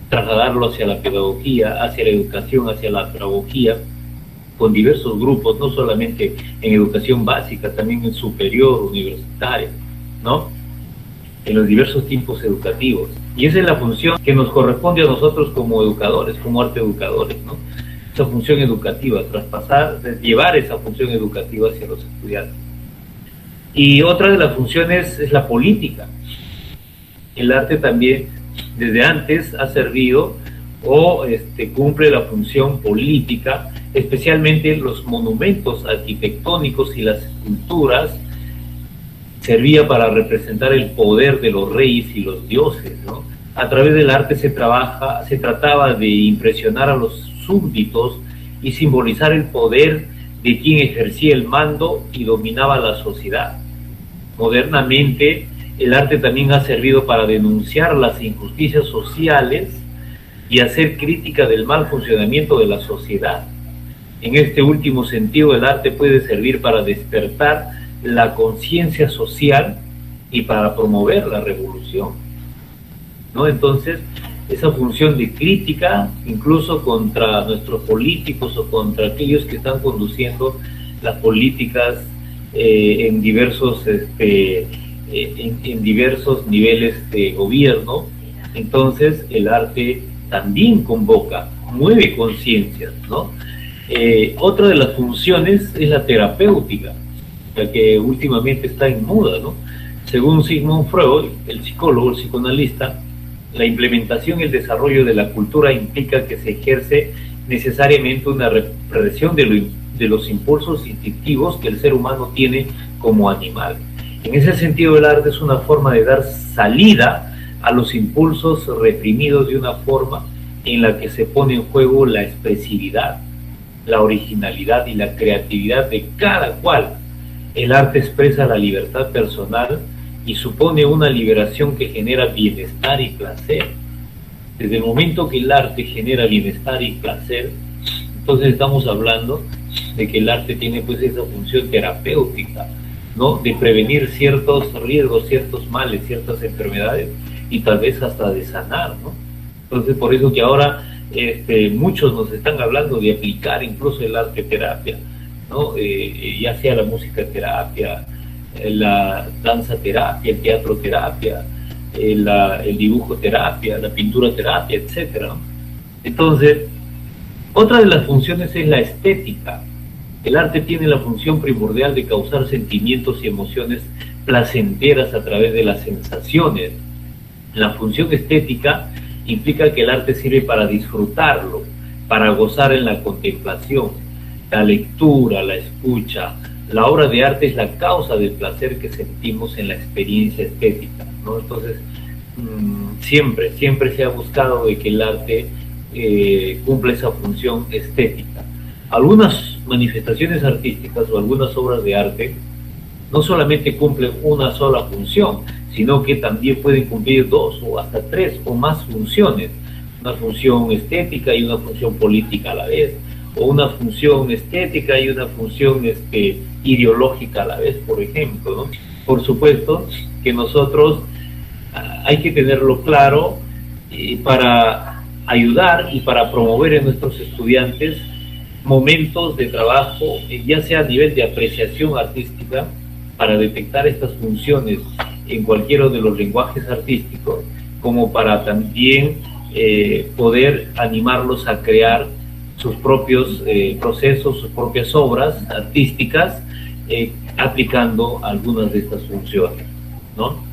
[SPEAKER 1] trasladarlo hacia la pedagogía, hacia la educación, hacia la pedagogía, con diversos grupos, no solamente en educación básica, también en superior, universitaria, ¿no?, en los diversos tipos educativos. Y esa es la función que nos corresponde a nosotros como educadores, como arte educadores, ¿no? Esa función educativa, llevar esa función educativa hacia los estudiantes. Y otra de las funciones es la política. El arte también desde antes ha servido o cumple la función política, especialmente los monumentos arquitectónicos y las esculturas servía para representar el poder de los reyes y los dioses, ¿no? A través del arte se trataba de impresionar a los súbditos y simbolizar el poder de quien ejercía el mando y dominaba la sociedad. Modernamente, el arte también ha servido para denunciar las injusticias sociales y hacer crítica del mal funcionamiento de la sociedad. En este último sentido, el arte puede servir para despertar la conciencia social y para promover la revolución, ¿no? Entonces, esa función de crítica, incluso contra nuestros políticos o contra aquellos que están conduciendo las políticas en diversos niveles de gobierno. Entonces, el arte también convoca, mueve conciencias, ¿no? Otra de las funciones es la terapéutica, la que últimamente está en moda, ¿no? Según Sigmund Freud, el psicólogo, el psicoanalista, la implementación y el desarrollo de la cultura implica que se ejerce necesariamente una represión de los impulsos instintivos que el ser humano tiene como animal. En ese sentido, el arte es una forma de dar salida a los impulsos reprimidos de una forma en la que se pone en juego la expresividad, la originalidad y la creatividad de cada cual. El arte expresa la libertad personal y supone una liberación que genera bienestar y placer. Desde el momento que el arte genera bienestar y placer, entonces estamos hablando de que el arte tiene pues esa función terapéutica, ¿no?, de prevenir ciertos riesgos, ciertos males, ciertas enfermedades y tal vez hasta de sanar, ¿no? Entonces, por eso que ahora muchos nos están hablando de aplicar incluso el arte terapia, ¿no? Ya sea la música terapia, la danza terapia, el teatro terapia, el dibujo terapia, la pintura terapia, etcétera, ¿no? Entonces, otra de las funciones es la estética. El arte tiene la función primordial de causar sentimientos y emociones placenteras a través de las sensaciones. La función estética implica que el arte sirve para disfrutarlo, para gozar en la contemplación, la lectura, la escucha. La obra de arte es la causa del placer que sentimos en la experiencia estética, ¿no? Entonces, siempre se ha buscado de que el arte cumpla esa función estética. Algunas manifestaciones artísticas o algunas obras de arte no solamente cumplen una sola función, sino que también pueden cumplir 2 o hasta 3 o más funciones, una función estética y una función política a la vez, o una función estética y una función ideológica a la vez, por ejemplo, ¿no? Por supuesto que nosotros hay que tenerlo claro para ayudar y para promover en nuestros estudiantes momentos de trabajo, ya sea a nivel de apreciación artística, para detectar estas funciones en cualquiera de los lenguajes artísticos, como para también poder animarlos a crear sus propios procesos, sus propias obras artísticas, aplicando algunas de estas funciones, ¿no?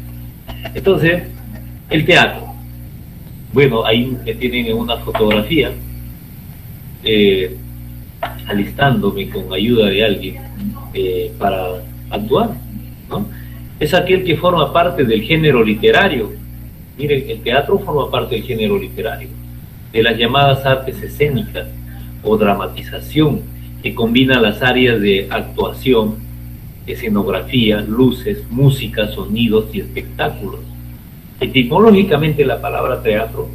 [SPEAKER 1] Entonces, el teatro. Bueno, ahí me tienen en una fotografía, alistándome con ayuda de alguien para actuar, ¿no? Es aquel que forma parte del género literario. Miren, el teatro forma parte del género literario, de las llamadas artes escénicas o dramatización, que combina las áreas de actuación, escenografía, luces, música, sonidos y espectáculos. Etimológicamente la palabra teatro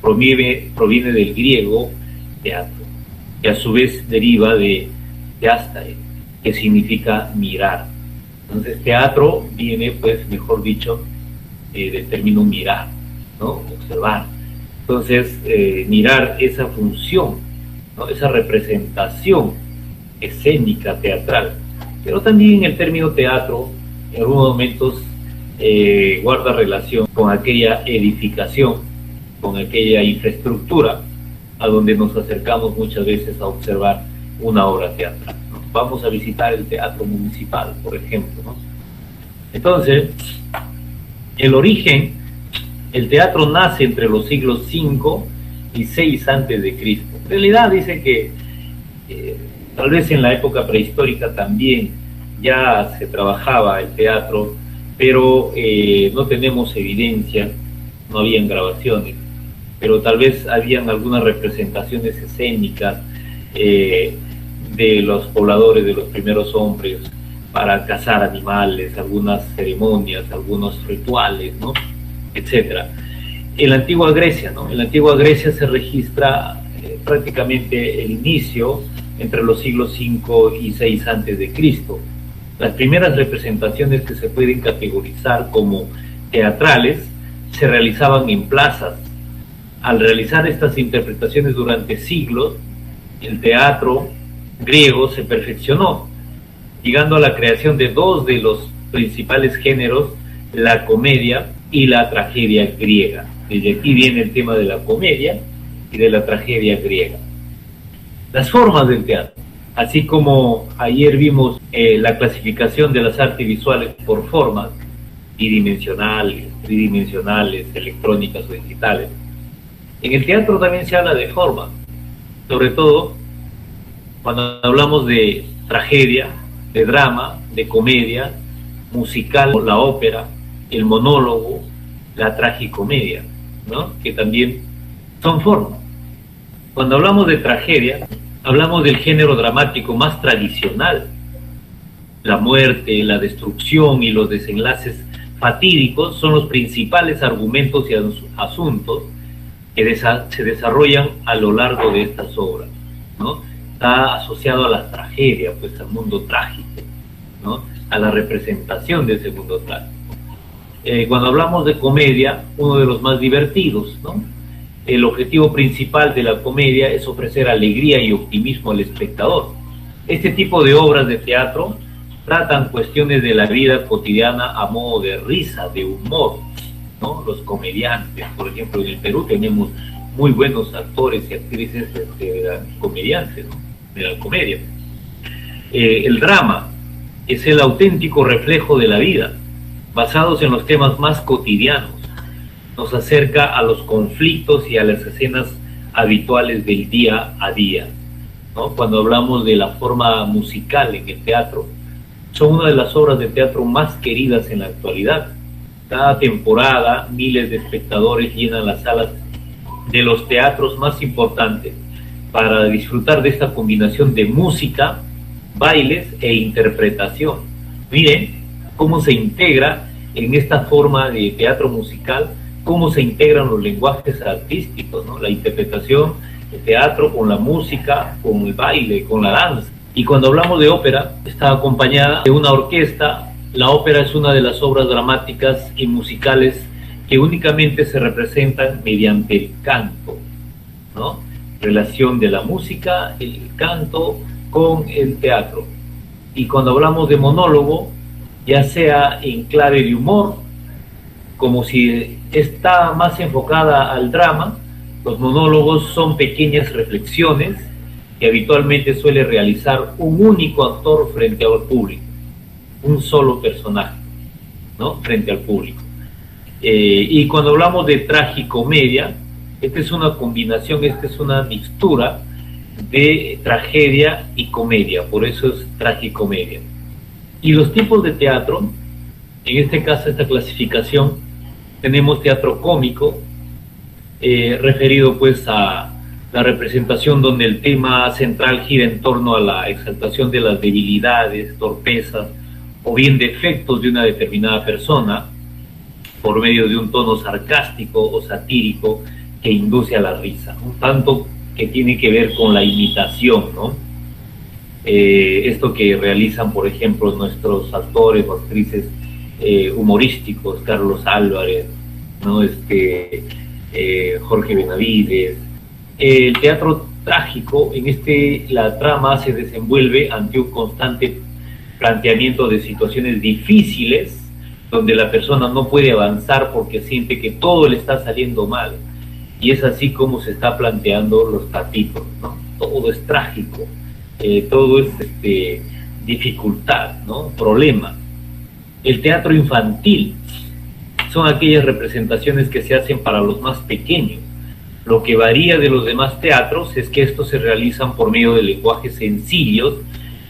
[SPEAKER 1] proviene del griego teatro, que a su vez deriva de teastae, que significa mirar. Entonces teatro viene, pues, mejor dicho, del término mirar, ¿no? Observar. Entonces, mirar esa función, ¿no? Esa representación escénica, teatral. Pero también el término teatro, en algunos momentos, guarda relación con aquella edificación, con aquella infraestructura a donde nos acercamos muchas veces a observar una obra teatral, ¿no? Vamos a visitar el teatro municipal, por ejemplo, ¿no? Entonces, el origen, el teatro nace entre los siglos V y VI antes de Cristo. En realidad dice que tal vez en la época prehistórica también ya se trabajaba el teatro, pero no tenemos evidencia, no habían grabaciones, pero tal vez habían algunas representaciones escénicas de los pobladores, de los primeros hombres, para cazar animales, algunas ceremonias, algunos rituales, ¿no? Etcétera. En la antigua Grecia, ¿no? En la antigua Grecia se registra prácticamente el inicio entre los siglos V y VI antes de Cristo. Las primeras representaciones que se pueden categorizar como teatrales se realizaban en plazas. Al realizar estas interpretaciones durante siglos, el teatro griego se perfeccionó, llegando a la creación de dos de los principales géneros, la comedia y la tragedia griega. Desde aquí viene el tema de la comedia y de la tragedia griega. Las formas del teatro, así como ayer vimos la clasificación de las artes visuales por formas, bidimensionales, tridimensionales, electrónicas o digitales. En el teatro también se habla de formas, sobre todo cuando hablamos de tragedia, de drama, de comedia, musical, la ópera, el monólogo, la tragicomedia, ¿no? Que también son formas. Cuando hablamos de tragedia, hablamos del género dramático más tradicional. La muerte, la destrucción y los desenlaces fatídicos son los principales argumentos y asuntos que se desarrollan a lo largo de estas obras, ¿no? Está asociado a la tragedia, pues al mundo trágico, ¿no? A la representación de ese mundo trágico. Cuando hablamos de comedia, uno de los más divertidos, ¿no? El objetivo principal de la comedia es ofrecer alegría y optimismo al espectador. Este tipo de obras de teatro tratan cuestiones de la vida cotidiana a modo de risa, de humor, ¿no? Los comediantes, por ejemplo, en el Perú tenemos muy buenos actores y actrices comediantes, ¿no? De la comedia. El drama es el auténtico reflejo de la vida, basados en los temas más cotidianos. Nos acerca a los conflictos y a las escenas habituales del día a día, ¿no? Cuando hablamos de la forma musical en el teatro, son una de las obras de teatro más queridas en la actualidad. Cada temporada, miles de espectadores llenan las salas de los teatros más importantes para disfrutar de esta combinación de música, bailes e interpretación. Miren cómo se integra en esta forma de teatro musical, cómo se integran los lenguajes artísticos, ¿no? La interpretación el teatro con la música, con el baile, con la danza. Y cuando hablamos de ópera, está acompañada de una orquesta. La ópera es una de las obras dramáticas y musicales que únicamente se representan mediante el canto, ¿no? Relación de la música, el canto con el teatro. Y cuando hablamos de monólogo, ya sea en clave de humor, como si está más enfocada al drama, los monólogos son pequeñas reflexiones que habitualmente suele realizar un único actor frente al público, un solo personaje, ¿no? Frente al público. Y cuando hablamos de tragicomedia, esta es una combinación, esta es una mixtura de tragedia y comedia, por eso es tragicomedia. Y los tipos de teatro, en este caso esta clasificación, tenemos teatro cómico, referido pues a la representación donde el tema central gira en torno a la exaltación de las debilidades, torpezas o bien defectos de una determinada persona por medio de un tono sarcástico o satírico que induce a la risa, un tanto que tiene que ver con la imitación, ¿no? Esto que realizan, por ejemplo, nuestros actores o actrices humorísticos, Carlos Álvarez, ¿no? Jorge Benavides. El teatro trágico, la trama se desenvuelve ante un constante planteamiento de situaciones difíciles, donde la persona no puede avanzar porque siente que todo le está saliendo mal, y es así como se está planteando los capítulos, ¿no? Todo es trágico, todo es dificultad, ¿no? Problema. El teatro infantil son aquellas representaciones que se hacen para los más pequeños. Lo que varía de los demás teatros es que estos se realizan por medio de lenguajes sencillos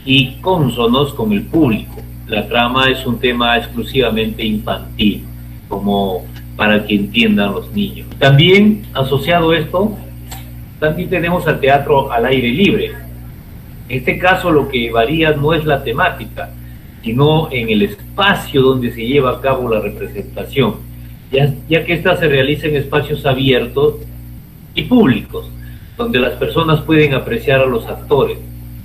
[SPEAKER 1] y cónsonos con el público. La trama es un tema exclusivamente infantil, como para que entiendan los niños. También, asociado a esto, también tenemos al teatro al aire libre. En este caso, lo que varía no es la temática, sino en el espacio donde se lleva a cabo la representación, ya que ésta se realiza en espacios abiertos y públicos, donde las personas pueden apreciar a los actores.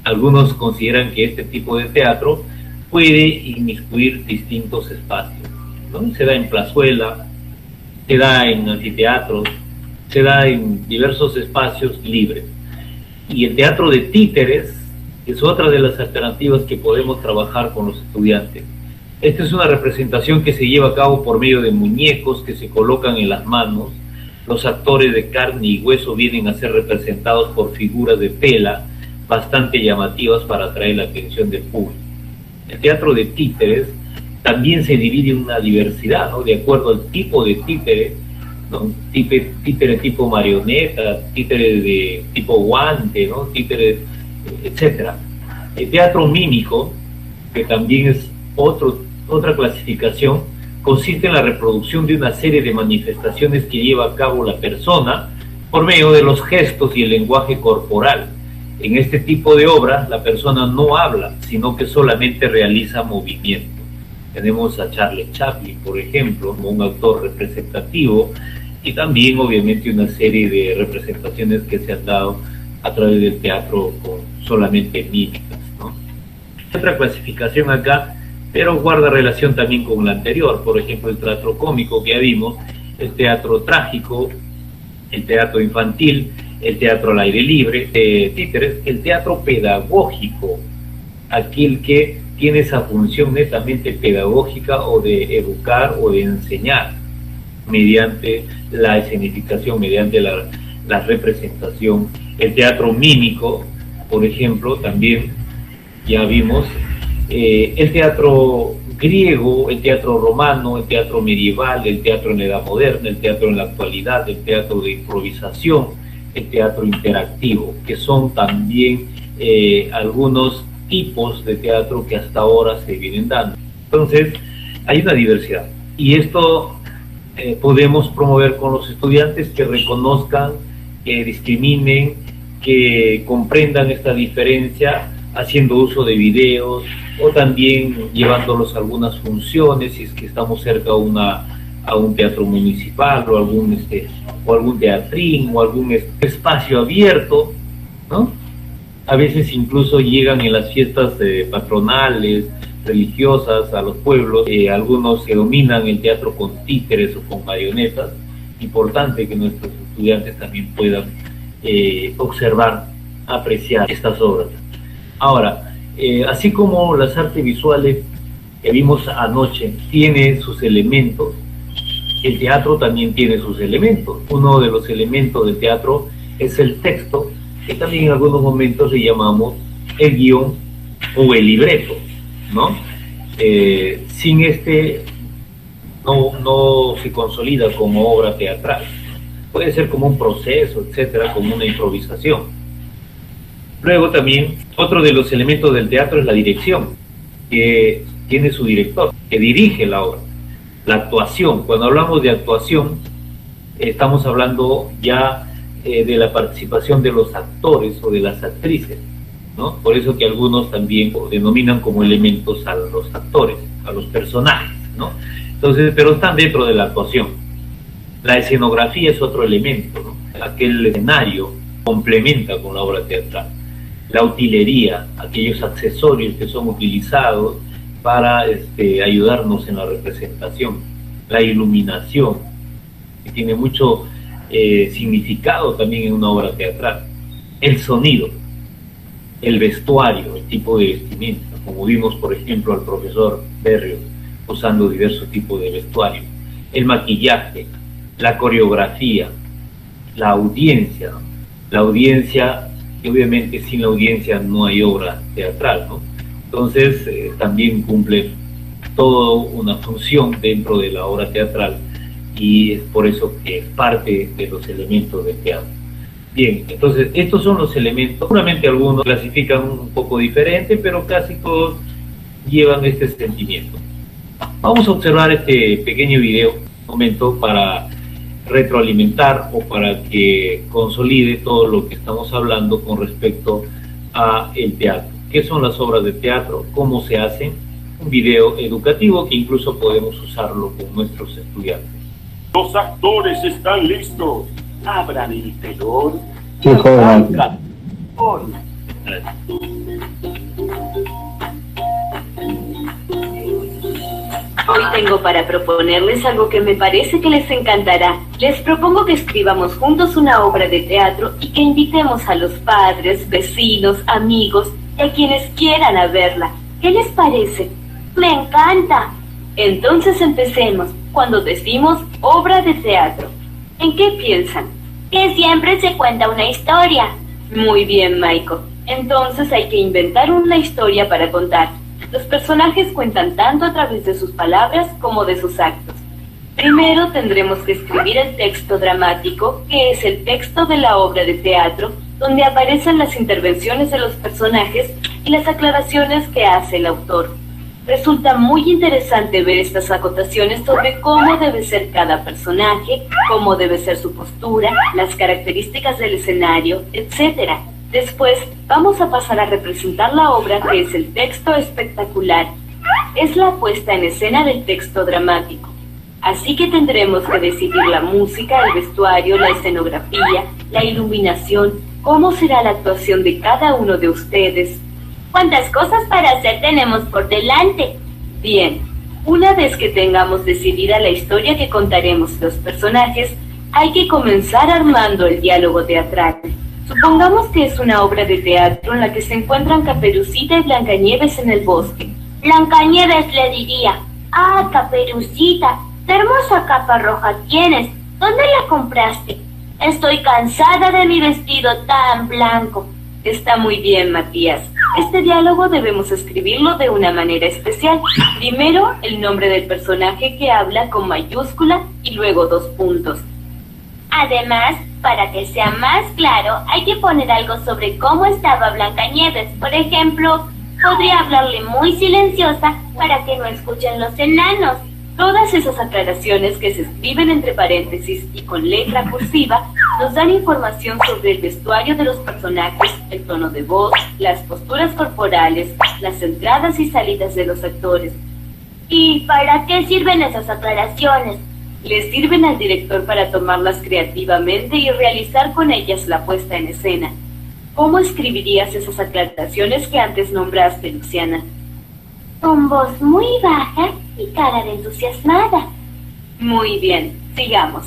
[SPEAKER 1] Algunos consideran que este tipo de teatro puede inmiscuir distintos espacios, ¿no? Se da en plazuela, se da en anfiteatros, se da en diversos espacios libres. Y el teatro de títeres es otra de las alternativas que podemos trabajar con los estudiantes. Esta es una representación que se lleva a cabo por medio de muñecos que se colocan en las manos. Los actores de carne y hueso vienen a ser representados por figuras de tela bastante llamativas para atraer la atención del público. El teatro de títeres también se divide en una diversidad, ¿no? De acuerdo al tipo de títere, ¿no? Títere tipo marioneta, títere de tipo guante, ¿no? Títere, etcétera. El teatro mímico, que también es otra clasificación, consiste en la reproducción de una serie de manifestaciones que lleva a cabo la persona por medio de los gestos y el lenguaje corporal. En este tipo de obra, la persona no habla, sino que solamente realiza movimiento. Tenemos a Charlie Chaplin, por ejemplo, como un actor representativo, y también, obviamente, una serie de representaciones que se han dado a través del teatro con solamente mímicas, ¿no? Otra clasificación acá, pero guarda relación también con la anterior. Por ejemplo, el teatro cómico que ya vimos, el teatro trágico, el teatro infantil, el teatro al aire libre, títeres, el teatro pedagógico, aquel que tiene esa función netamente pedagógica o de educar o de enseñar mediante la escenificación, mediante la representación. El teatro mímico, por ejemplo, también ya vimos, el teatro griego, el teatro romano, el teatro medieval, el teatro en la edad moderna, el teatro en la actualidad, el teatro de improvisación, el teatro interactivo, que son también algunos tipos de teatro que hasta ahora se vienen dando. Entonces, hay una diversidad. Y esto podemos promover con los estudiantes, que reconozcan, que discriminen, que comprendan esta diferencia, haciendo uso de videos o también llevándolos a algunas funciones, si es que estamos cerca de a un teatro municipal o algún teatrín o algún espacio abierto, ¿no? A veces incluso llegan en las fiestas patronales, religiosas a los pueblos, algunos que dominan el teatro con títeres o con marionetas. Importante que nuestros estudiantes también puedan observar, apreciar estas obras. Ahora, así como las artes visuales que vimos anoche tiene sus elementos, el teatro también tiene sus elementos. Uno de los elementos del teatro es el texto, que también en algunos momentos le llamamos el guión o el libreto, ¿no? Sin este no se consolida como obra teatral. Puede ser como un proceso, etcétera, como una improvisación. Luego también, otro de los elementos del teatro es la dirección, que tiene su director, que dirige la obra. La actuación, cuando hablamos de actuación, estamos hablando ya de la participación de los actores o de las actrices, ¿no? Por eso que algunos también denominan como elementos a los actores, a los personajes, ¿no? Entonces, pero están dentro de la actuación. La escenografía es otro elemento, ¿no? Aquel escenario complementa con la obra teatral. La utilería, aquellos accesorios que son utilizados para ayudarnos en la representación. La iluminación, que tiene mucho significado también en una obra teatral. El sonido, el vestuario, el tipo de vestimenta, como vimos por ejemplo al profesor Berrios usando diversos tipos de vestuario. El maquillaje, la coreografía, la audiencia, ¿no? La audiencia, y obviamente sin la audiencia no hay obra teatral, ¿no? Entonces también cumple toda una función dentro de la obra teatral y es por eso que es parte de los elementos del teatro. Bien, entonces estos son los elementos, seguramente algunos clasifican un poco diferente, pero casi todos llevan este sentimiento. Vamos a observar este pequeño video, un momento, para retroalimentar o para que consolide todo lo que estamos hablando con respecto a el teatro. ¿Qué son las obras de teatro? ¿Cómo se hacen? Un video educativo que incluso podemos usarlo con nuestros estudiantes.
[SPEAKER 6] Los actores están listos. Abran el telón.
[SPEAKER 7] Sí, joven.
[SPEAKER 8] Hoy tengo para proponerles algo que me parece que les encantará. Les propongo que escribamos juntos una obra de teatro y que invitemos a los padres, vecinos, amigos y a quienes quieran a verla. ¿Qué les parece? ¡Me encanta! Entonces empecemos. Cuando decimos obra de teatro, ¿en qué piensan? Que siempre se cuenta una historia. Muy bien, Maiko. Entonces hay que inventar una historia para contar. Los personajes cuentan tanto a través de sus palabras como de sus actos. Primero tendremos que escribir el texto dramático, que es el texto de la obra de teatro, donde aparecen las intervenciones de los personajes y las aclaraciones que hace el autor. Resulta muy interesante ver estas acotaciones sobre cómo debe ser cada personaje, cómo debe ser su postura, las características del escenario, etc. Después vamos a pasar a representar la obra, que es el texto espectacular. Es la puesta en escena del texto dramático. Así que tendremos que decidir la música, el vestuario, la escenografía, la iluminación, cómo será la actuación de cada uno de ustedes. ¿Cuántas cosas para hacer tenemos por delante? Bien, una vez que tengamos decidida la historia que contaremos los personajes, hay que comenzar armando el diálogo teatral. Supongamos que es una obra de teatro en la que se encuentran Caperucita y Blancanieves en el bosque. Blancanieves le diría: ¡Ah, Caperucita! ¡Qué hermosa capa roja tienes! ¿Dónde la compraste? Estoy cansada de mi vestido tan blanco. Está muy bien, Matías. Este diálogo debemos escribirlo de una manera especial. Primero, el nombre del personaje que habla con mayúscula y luego 2 puntos. Además, para que sea más claro, hay que poner algo sobre cómo estaba Blancanieves. Por ejemplo, podría hablarle muy silenciosa para que no escuchen los enanos. Todas esas aclaraciones que se escriben entre paréntesis y con letra cursiva nos dan información sobre el vestuario de los personajes, el tono de voz, las posturas corporales, las entradas y salidas de los actores. ¿Y para qué sirven esas aclaraciones? Le sirven al director para tomarlas creativamente y realizar con ellas la puesta en escena. ¿Cómo escribirías esas aclaraciones que antes nombraste, Luciana?
[SPEAKER 7] Con voz muy baja y cara de entusiasmada.
[SPEAKER 8] Muy bien, sigamos.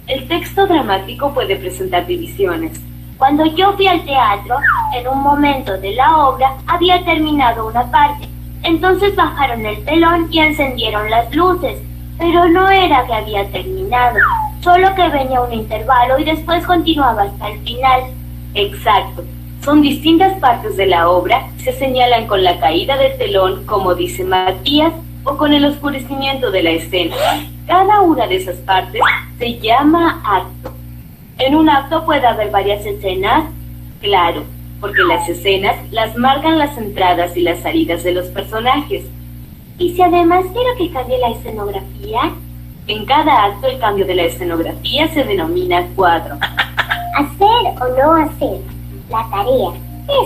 [SPEAKER 8] El texto dramático puede presentar divisiones.
[SPEAKER 7] Cuando yo fui al teatro, en un momento de la obra había terminado una parte. Entonces bajaron el telón y encendieron las luces. Pero no era que había terminado, solo que venía un intervalo y después continuaba hasta el final.
[SPEAKER 8] Exacto. Son distintas partes de la obra, se señalan con la caída del telón, como dice Matías, o con el oscurecimiento de la escena. Cada una de esas partes se llama acto. ¿En un acto puede haber varias escenas? Claro, porque las escenas las marcan las entradas y las salidas de los personajes.
[SPEAKER 7] ¿Y si además quiero que cambie la escenografía?
[SPEAKER 8] En cada acto el cambio de la escenografía se denomina cuadro.
[SPEAKER 7] ¿Hacer o no hacer? La tarea.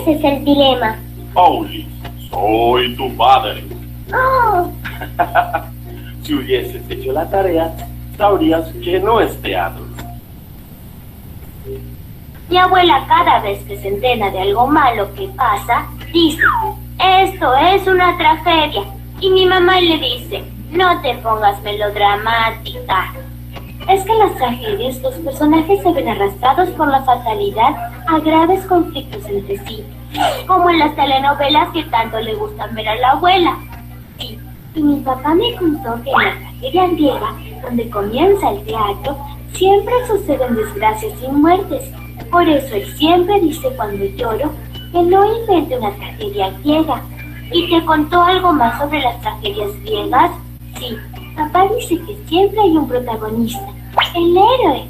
[SPEAKER 7] Ese es el dilema.
[SPEAKER 6] Pauli, soy tu padre.
[SPEAKER 7] ¡Oh!
[SPEAKER 6] Si hubieses hecho la tarea, sabrías que no es teatro.
[SPEAKER 7] Mi abuela cada vez que se entera de algo malo que pasa, dice, esto es una tragedia. Y mi mamá le dice, no te pongas melodramática. Es que en las tragedias los personajes se ven arrastrados por la fatalidad a graves conflictos entre sí, como en las telenovelas que tanto le gustan ver a la abuela. Sí, y mi papá me contó que en la tragedia griega, donde comienza el teatro, siempre suceden desgracias y muertes. Por eso él siempre dice cuando lloro que no invente una tragedia griega. ¿Y te contó algo más sobre las tragedias griegas? Sí, papá dice que siempre hay un protagonista, el héroe.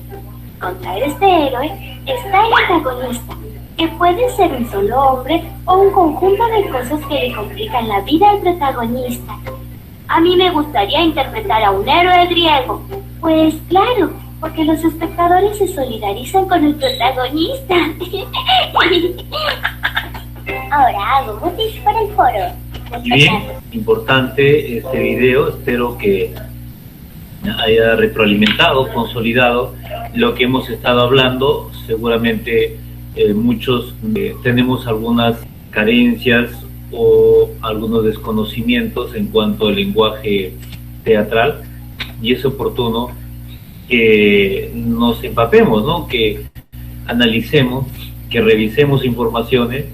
[SPEAKER 7] Contra este héroe está el antagonista, que puede ser un solo hombre o un conjunto de cosas que le complican la vida al protagonista. A mí me gustaría interpretar a un héroe griego. Pues claro, porque los espectadores se solidarizan con el protagonista. Ahora hago mutis para el foro.
[SPEAKER 1] Y bien, importante este video, espero que haya retroalimentado, consolidado lo que hemos estado hablando. Seguramente muchos tenemos algunas carencias o algunos desconocimientos en cuanto al lenguaje teatral, y es oportuno que nos empapemos, ¿no? Que analicemos, que revisemos informaciones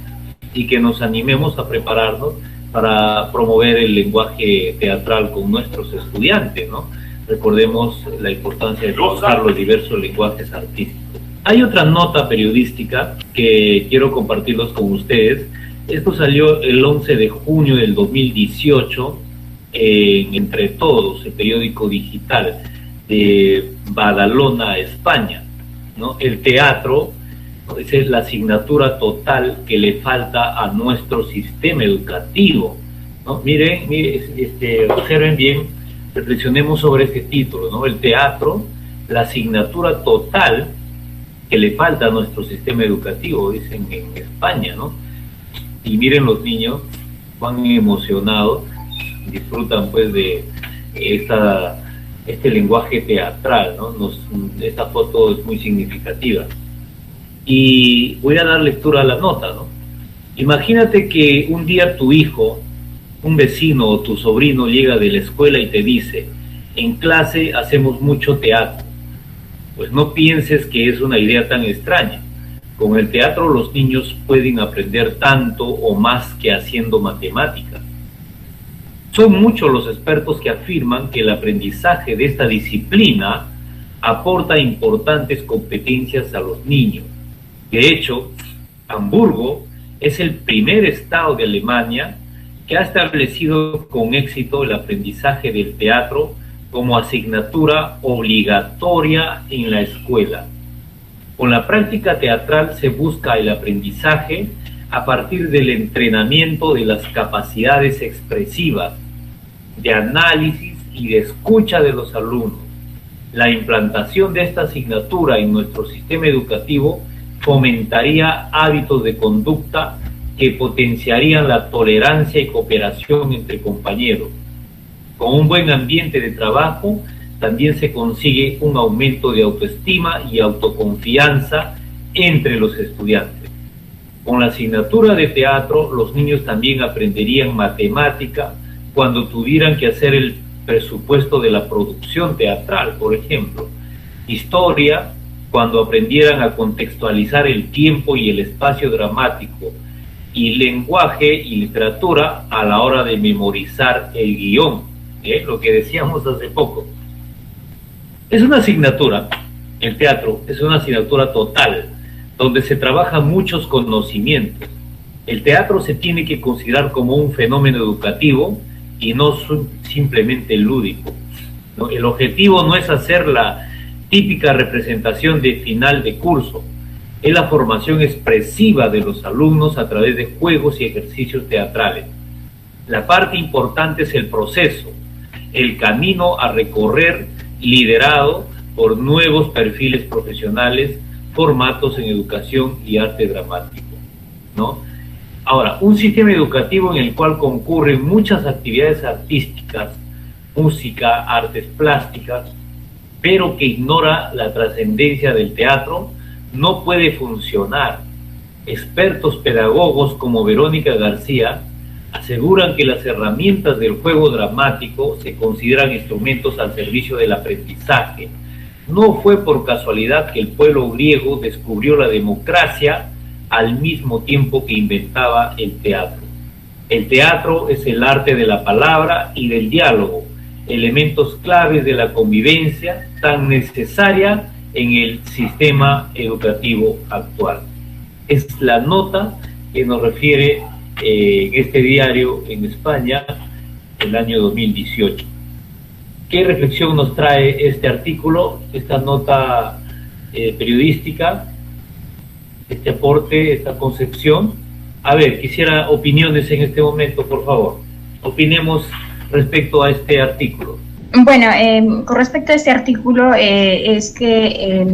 [SPEAKER 1] y que nos animemos a prepararnos para promover el lenguaje teatral con nuestros estudiantes, ¿no? Recordemos la importancia de trabajar los diversos lenguajes artísticos. Hay otra nota periodística que quiero compartirlos con ustedes. Esto salió el 11 de junio del 2018 en Entre Todos, el periódico digital de Badalona, España, ¿no? El teatro, esa es la asignatura total que le falta a nuestro sistema educativo, ¿no? Miren, observen bien, reflexionemos sobre este título, ¿no? El teatro, la asignatura total que le falta a nuestro sistema educativo, dicen en España, ¿no? Y miren los niños, van emocionados, disfrutan pues de este lenguaje teatral, ¿no? Esta foto es muy significativa. Y voy a dar lectura a la nota, ¿no? Imagínate que un día tu hijo, un vecino o tu sobrino llega de la escuela y te dice, en clase hacemos mucho teatro. Pues no pienses que es una idea tan extraña. Con el teatro los niños pueden aprender tanto o más que haciendo matemáticas. Son muchos los expertos que afirman que el aprendizaje de esta disciplina aporta importantes competencias a los niños. De hecho, Hamburgo es el primer estado de Alemania que ha establecido con éxito el aprendizaje del teatro como asignatura obligatoria en la escuela. Con la práctica teatral se busca el aprendizaje a partir del entrenamiento de las capacidades expresivas, de análisis y de escucha de los alumnos. La implantación de esta asignatura en nuestro sistema educativo fomentaría hábitos de conducta que potenciarían la tolerancia y cooperación entre compañeros. Con un buen ambiente de trabajo también se consigue un aumento de autoestima y autoconfianza entre los estudiantes. Con la asignatura de teatro, los niños también aprenderían matemática cuando tuvieran que hacer el presupuesto de la producción teatral, por ejemplo. Historia, cuando aprendieran a contextualizar el tiempo y el espacio dramático. Y lenguaje y literatura a la hora de memorizar el guión, lo que decíamos hace poco. Es una asignatura, el teatro es una asignatura total, donde se trabajan muchos conocimientos. El teatro se tiene que considerar como un fenómeno educativo y no simplemente lúdico, ¿no? El objetivo no es hacer la típica representación de final de curso, es la formación expresiva de los alumnos a través de juegos y ejercicios teatrales. La parte importante es el proceso, el camino a recorrer liderado por nuevos perfiles profesionales, formatos en educación y arte dramático, ¿no? Ahora, un sistema educativo en el cual concurren muchas actividades artísticas, música, artes plásticas, pero que ignora la trascendencia del teatro, no puede funcionar. Expertos pedagogos como Verónica García aseguran que las herramientas del juego dramático se consideran instrumentos al servicio del aprendizaje. No fue por casualidad que el pueblo griego descubrió la democracia al mismo tiempo que inventaba el teatro. El teatro es el arte de la palabra y del diálogo, elementos claves de la convivencia tan necesaria en el sistema educativo actual. Es la nota que nos refiere en este diario en España el año 2018. ¿Qué reflexión nos trae este artículo, esta nota periodística, este aporte, esta concepción? A ver, quisiera opiniones en este momento, por favor. Opinemos respecto a este artículo.
[SPEAKER 9] Bueno, con respecto a este artículo, es que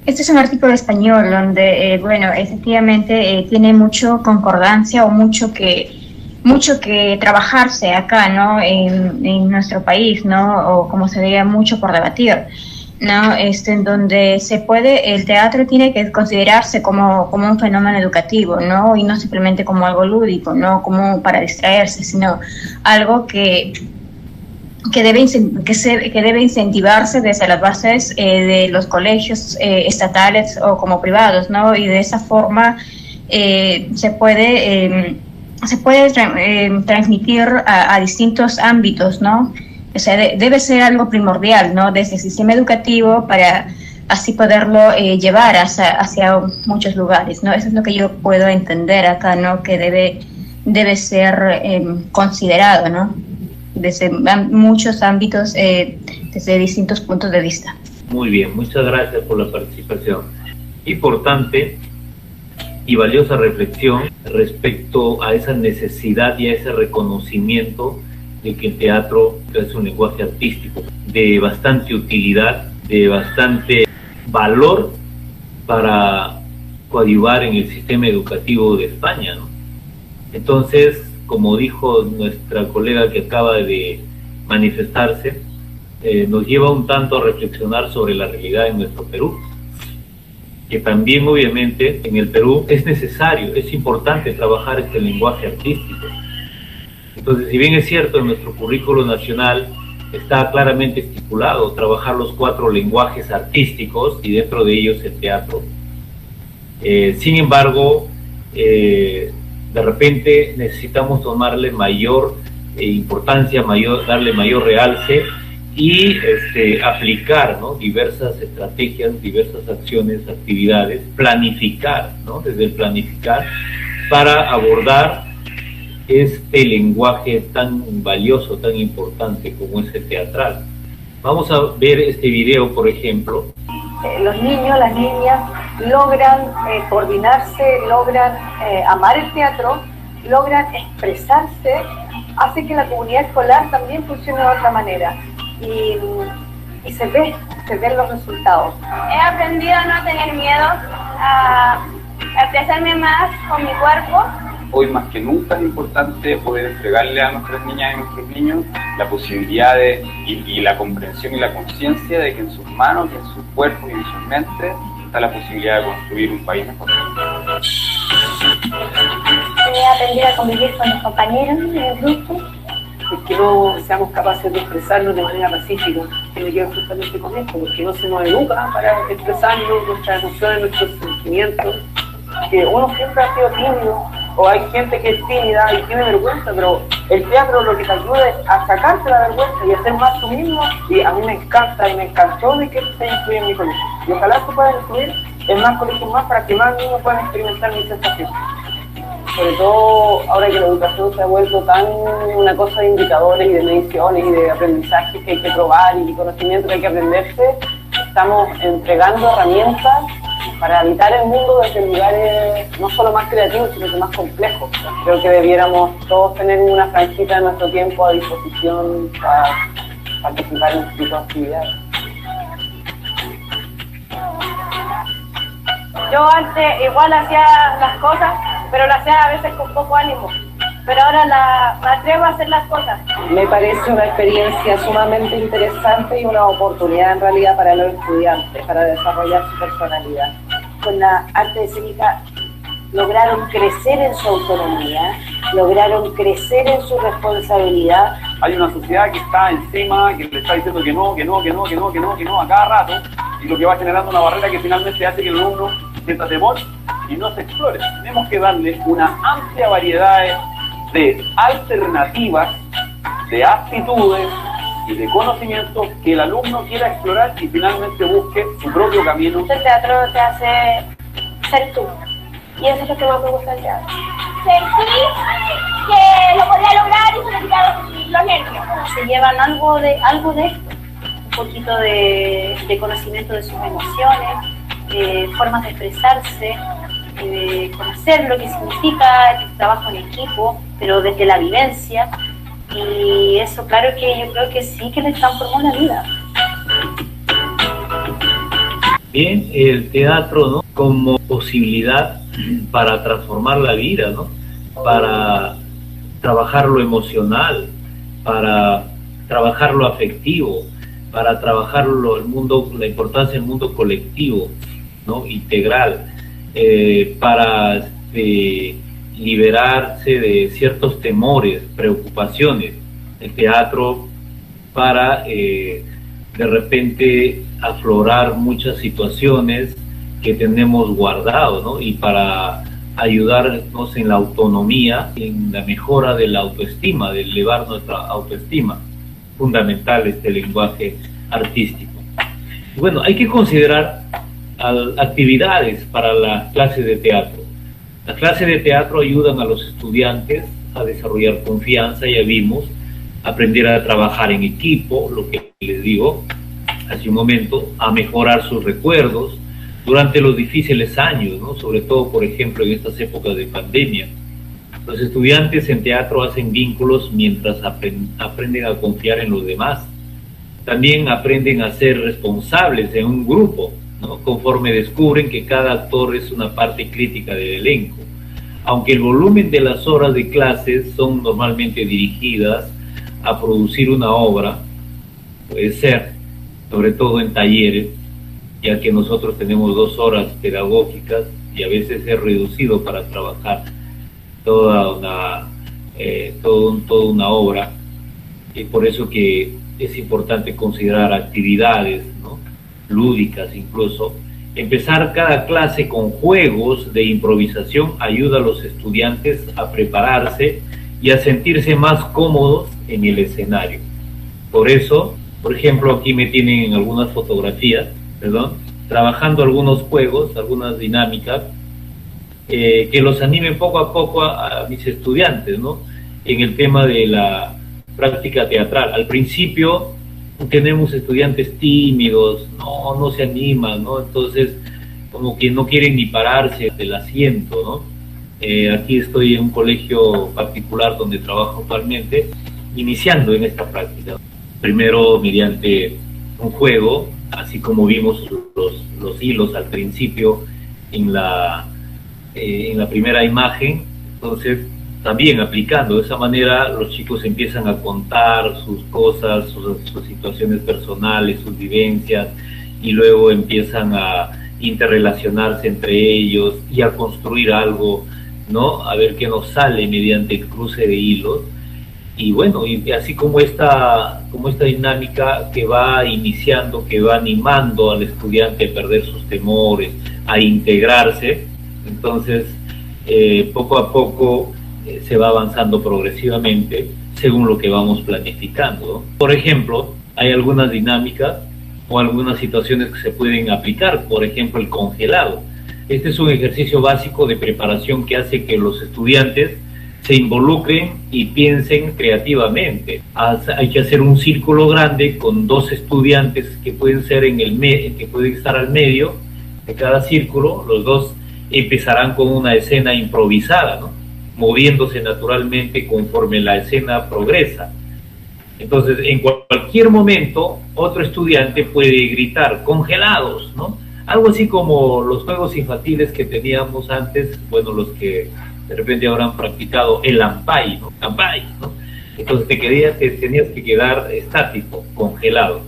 [SPEAKER 9] este es un artículo español donde, bueno, efectivamente tiene mucho concordancia o mucho que trabajarse acá, ¿no? En nuestro país, ¿no? O como se diría, mucho por debatir, ¿no? En donde el teatro tiene que considerarse como un fenómeno educativo, ¿no? Y no simplemente como algo lúdico, no como para distraerse, sino algo que debe incentivarse desde las bases de los colegios estatales o como privados, ¿no? Y de esa forma se puede transmitir a distintos ámbitos, ¿no? O sea, debe ser algo primordial, ¿no? Desde el sistema educativo para así poderlo llevar hacia muchos lugares, ¿no? Eso es lo que yo puedo entender acá, ¿no? Que debe ser considerado, ¿no? Desde muchos ámbitos, desde distintos puntos de vista.
[SPEAKER 1] Muy bien, muchas gracias por la participación. Importante y valiosa reflexión respecto a esa necesidad y a ese reconocimiento de que el teatro es un lenguaje artístico de bastante utilidad, de bastante valor para coadyuvar en el sistema educativo de España, ¿no? Entonces, como dijo nuestra colega que acaba de manifestarse, nos lleva un tanto a reflexionar sobre la realidad en nuestro Perú, que también obviamente en el Perú es necesario, es importante trabajar este lenguaje artístico. Entonces, si bien es cierto, en nuestro currículo nacional está claramente estipulado trabajar los 4 lenguajes artísticos y dentro de ellos el teatro, sin embargo, de repente necesitamos tomarle mayor importancia, darle mayor realce y aplicar, ¿no? Diversas estrategias, diversas acciones, actividades, planificar, ¿no? Desde el planificar para abordar este lenguaje tan valioso, tan importante como es el teatral. Vamos a ver este video, por ejemplo.
[SPEAKER 10] Los niños, las niñas logran coordinarse, logran amar el teatro, logran expresarse, hace que la comunidad escolar también funcione de otra manera y se ven los resultados.
[SPEAKER 7] He aprendido a no tener miedo, a expresarme más con mi cuerpo
[SPEAKER 11] hoy más que nunca es importante poder entregarle a nuestras niñas y nuestros niños la posibilidad de, y la comprensión y la conciencia de que en sus manos, en sus cuerpos y en sus mentes está la posibilidad de construir un país mejor.
[SPEAKER 10] Aprender a convivir con los compañeros en el grupo. Que no seamos capaces de expresarnos de manera pacífica, tiene que ver justamente con esto, porque no se nos educa para expresarnos nuestras emociones, nuestros sentimientos, que uno siempre ha sido tímido, o hay gente que es tímida y tiene vergüenza, pero el teatro lo que te ayuda es a sacarte la vergüenza y a ser más tú mismo, y a mí me encanta y me encantó de que se incluya en mi colegio, y ojalá se pueda incluir en más colegios más para que más niños puedan experimentar mis sensaciones. Sobre todo ahora que la educación se ha vuelto tan una cosa de indicadores y de mediciones y de aprendizaje que hay que probar y conocimiento que hay que aprenderse, estamos entregando herramientas para habitar el mundo desde lugares no solo más creativos, sino que más complejos. Creo que debiéramos todos tener una franquita de nuestro tiempo a disposición para participar en este tipo de actividades.
[SPEAKER 12] Yo antes igual hacía las cosas, pero las hacía a veces con poco ánimo. Pero ahora me atrevo a hacer las cosas.
[SPEAKER 13] Me parece una experiencia sumamente interesante y una oportunidad en realidad para los estudiantes, para desarrollar su personalidad.
[SPEAKER 10] Con la arte escénica lograron crecer en su autonomía, lograron crecer en su responsabilidad.
[SPEAKER 11] Hay una sociedad que está encima, que le está diciendo que no a cada rato, y lo que va generando una barrera que finalmente hace que el alumno sienta temor y no se explore. Tenemos que darle una amplia variedad de alternativas, de aptitudes y de conocimientos que el alumno quiera explorar y finalmente busque su propio camino.
[SPEAKER 12] El teatro te hace ser tú, y eso es lo que más me gusta del teatro.
[SPEAKER 7] Sentí que lo podía lograr y se me quitaron los nervios.
[SPEAKER 12] Se llevan algo de esto, un poquito de conocimiento de sus emociones, formas de expresarse, conocer lo que significa el trabajo en equipo, pero desde la vivencia, y eso claro que yo creo que sí que les transformó la vida.
[SPEAKER 1] Bien, el teatro, ¿no?, como posibilidad para transformar la vida, ¿no?, para trabajar lo emocional, para trabajar lo afectivo, para trabajar el mundo, la importancia del mundo colectivo, ¿no?, integral, para liberarse de ciertos temores, preocupaciones. El teatro para de repente aflorar muchas situaciones que tenemos guardado, ¿no?, y para ayudarnos en la autonomía, en la mejora de la autoestima, de elevar nuestra autoestima. Fundamental este lenguaje artístico. Bueno, hay que considerar actividades para las clases de teatro. Las clases de teatro ayudan a los estudiantes a desarrollar confianza, ya vimos, aprender a trabajar en equipo, lo que les digo hace un momento, a mejorar sus recuerdos durante los difíciles años, ¿no?, sobre todo, por ejemplo, en estas épocas de pandemia. Los estudiantes en teatro hacen vínculos mientras aprenden a confiar en los demás. También aprenden a ser responsables en un grupo, ¿no?, conforme descubren que cada actor es una parte crítica del elenco. Aunque el volumen de las horas de clases son normalmente dirigidas a producir una obra, puede ser, sobre todo en talleres, ya que nosotros tenemos 2 horas pedagógicas y a veces es reducido para trabajar toda una obra, y por eso que es importante considerar actividades, ¿no?, lúdicas incluso. Empezar cada clase con juegos de improvisación ayuda a los estudiantes a prepararse y a sentirse más cómodos en el escenario. Por eso, por ejemplo, aquí me tienen en algunas fotografías, trabajando algunos juegos, algunas dinámicas, que los animen poco a poco a mis estudiantes, ¿no?, en el tema de la práctica teatral. Al principio tenemos estudiantes tímidos, no se animan, ¿no?, entonces como que no quieren ni pararse del asiento, ¿no? Aquí estoy en un colegio particular donde trabajo actualmente, iniciando en esta práctica. Primero mediante un juego, así como vimos los hilos al principio en la primera imagen, Entonces, también aplicando de esa manera, los chicos empiezan a contar sus cosas, sus situaciones personales, sus vivencias, y luego empiezan a interrelacionarse entre ellos y a construir algo, ¿no? A ver qué nos sale mediante el cruce de hilos. Y bueno, y así como esta dinámica que va iniciando, que va animando al estudiante a perder sus temores, a integrarse, entonces poco a poco se va avanzando progresivamente según lo que vamos planificando, ¿no? Por ejemplo, hay algunas dinámicas o algunas situaciones que se pueden aplicar, por ejemplo el congelado. Este es un ejercicio básico de preparación que hace que los estudiantes se involucren y piensen creativamente. Hay que hacer un círculo grande con 2 estudiantes que pueden ser que pueden estar al medio de cada círculo. Los 2 empezarán con una escena improvisada, ¿no? Moviéndose naturalmente conforme la escena progresa. Entonces, en cualquier momento, otro estudiante puede gritar, congelados, ¿no? Algo así como los juegos infantiles que teníamos antes, bueno, los que de repente ahora han practicado el ampay, ¿no? Ampay, ¿no? Entonces te tenías que quedar estático, congelado.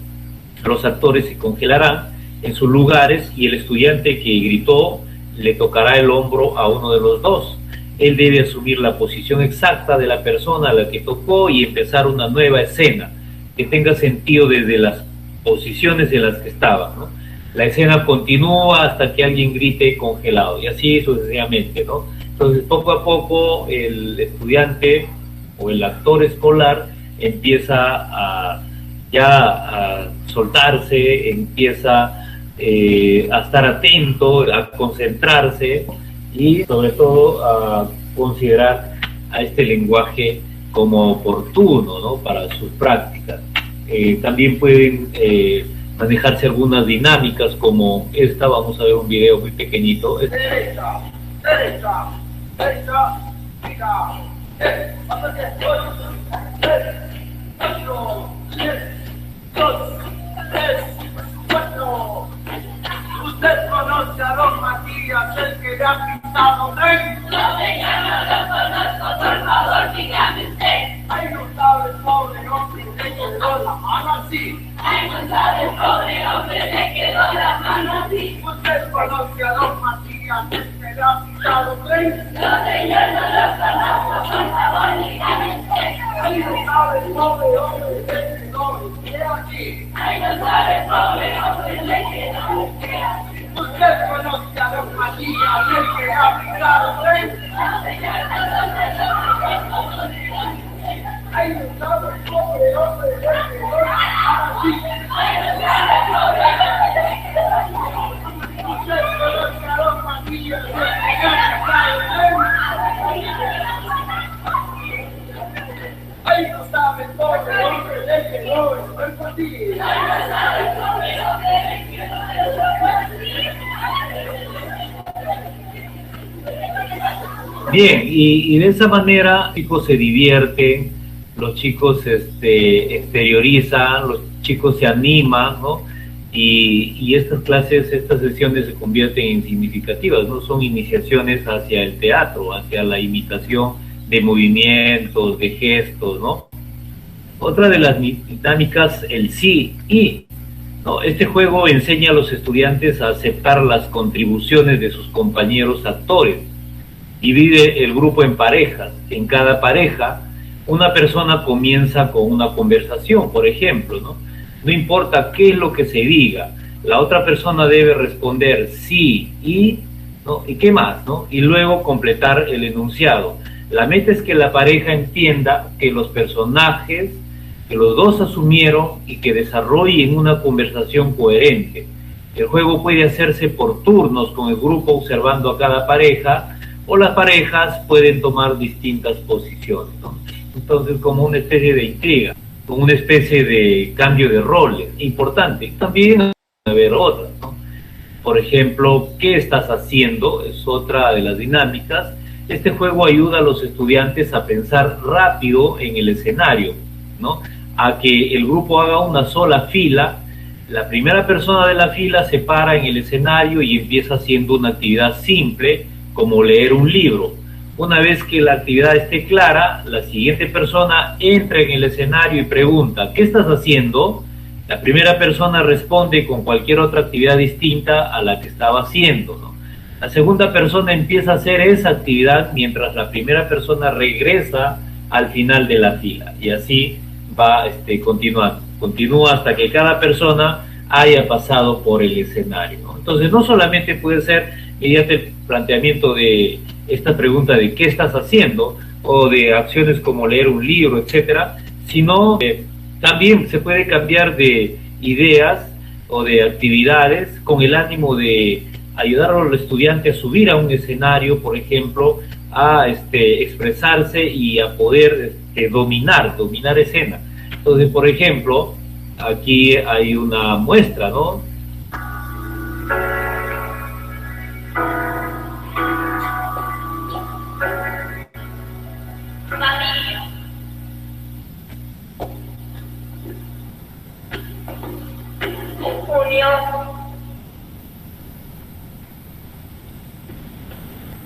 [SPEAKER 1] Los actores se congelarán en sus lugares y el estudiante que gritó le tocará el hombro a uno de los 2. Él debe asumir la posición exacta de la persona a la que tocó y empezar una nueva escena que tenga sentido desde las posiciones en las que estaba, ¿no? La escena continúa hasta que alguien grite congelado y así sucesivamente, ¿no? Entonces poco a poco el estudiante o el actor escolar empieza a soltarse, empieza a estar atento, a concentrarse y sobre todo a considerar a este lenguaje como oportuno, ¿no? Para sus prácticas. También pueden manejarse algunas dinámicas como esta. Vamos a ver un video muy pequeñito.
[SPEAKER 14] Derecha, derecha, derecha, mira, Usted conoce a don Matías, el que le ha pintado tren. No, señor, no lo conozco, por favor, dígame usted. Ay, no sabe el pobre hombre, le quedó la mano así. Ay, no sabe el pobre hombre, le quedó la mano así. Usted conoce a don Matías, el que le ha pintado tren. No, señor, no lo conozco, por favor, dígame usted. Ay, no sabe el pobre hombre, le quedó el pie aquí. Ay, no sabe el pobre hombre, le quedó el pie aquí. Usted conoce a don Matías, el que ha pintado tren. No, señor, no. Ay, no sabe el pobre hombre, le quedó así. Ay, no sabe el pobre hombre, le quedó. Usted conoce a don Matías, el que ha pintado tren. Ay, no sabe el pobre hombre, le quedó así. Ay, no sabe el pobre hombre, le quedó así.
[SPEAKER 1] Bien, y de esa manera los chicos se divierten, los chicos exteriorizan, los chicos se animan, ¿no? Y estas clases, estas sesiones se convierten en significativas, ¿no? Son iniciaciones hacia el teatro, hacia la imitación de movimientos, de gestos, ¿no? Otra de las dinámicas, el sí y, ¿no? Este juego enseña a los estudiantes a aceptar las contribuciones de sus compañeros actores. Divide el grupo en parejas. En cada pareja, una persona comienza con una conversación, por ejemplo, ¿no? No importa qué es lo que se diga, la otra persona debe responder sí y, ¿no? ¿Y qué más, no? Y luego completar el enunciado. La meta es que la pareja entienda que los personajes que los 2 asumieron y que desarrollen una conversación coherente. El juego puede hacerse por turnos con el grupo observando a cada pareja, o las parejas pueden tomar distintas posiciones, ¿no? Entonces, como una especie de intriga, como una especie de cambio de roles, importante. También haber otras, ¿no? Por ejemplo, ¿qué estás haciendo? Es otra de las dinámicas. Este juego ayuda a los estudiantes a pensar rápido en el escenario, ¿no? A que el grupo haga una sola fila. La primera persona de la fila se para en el escenario y empieza haciendo una actividad simple, como leer un libro. Una vez que la actividad esté clara, la siguiente persona entra en el escenario y pregunta, ¿qué estás haciendo? La primera persona responde con cualquier otra actividad distinta a la que estaba haciendo, ¿no? La segunda persona empieza a hacer esa actividad mientras la primera persona regresa al final de la fila, y así va continuando. Continúa hasta que cada persona haya pasado por el escenario, ¿no? Entonces no solamente puede ser mediante el planteamiento de esta pregunta de ¿qué estás haciendo? O de acciones como leer un libro, etcétera, sino también se puede cambiar de ideas o de actividades con el ánimo de ayudar al estudiante a subir a un escenario, por ejemplo, a expresarse y a poder dominar escena. Entonces, por ejemplo, aquí hay una muestra, ¿no?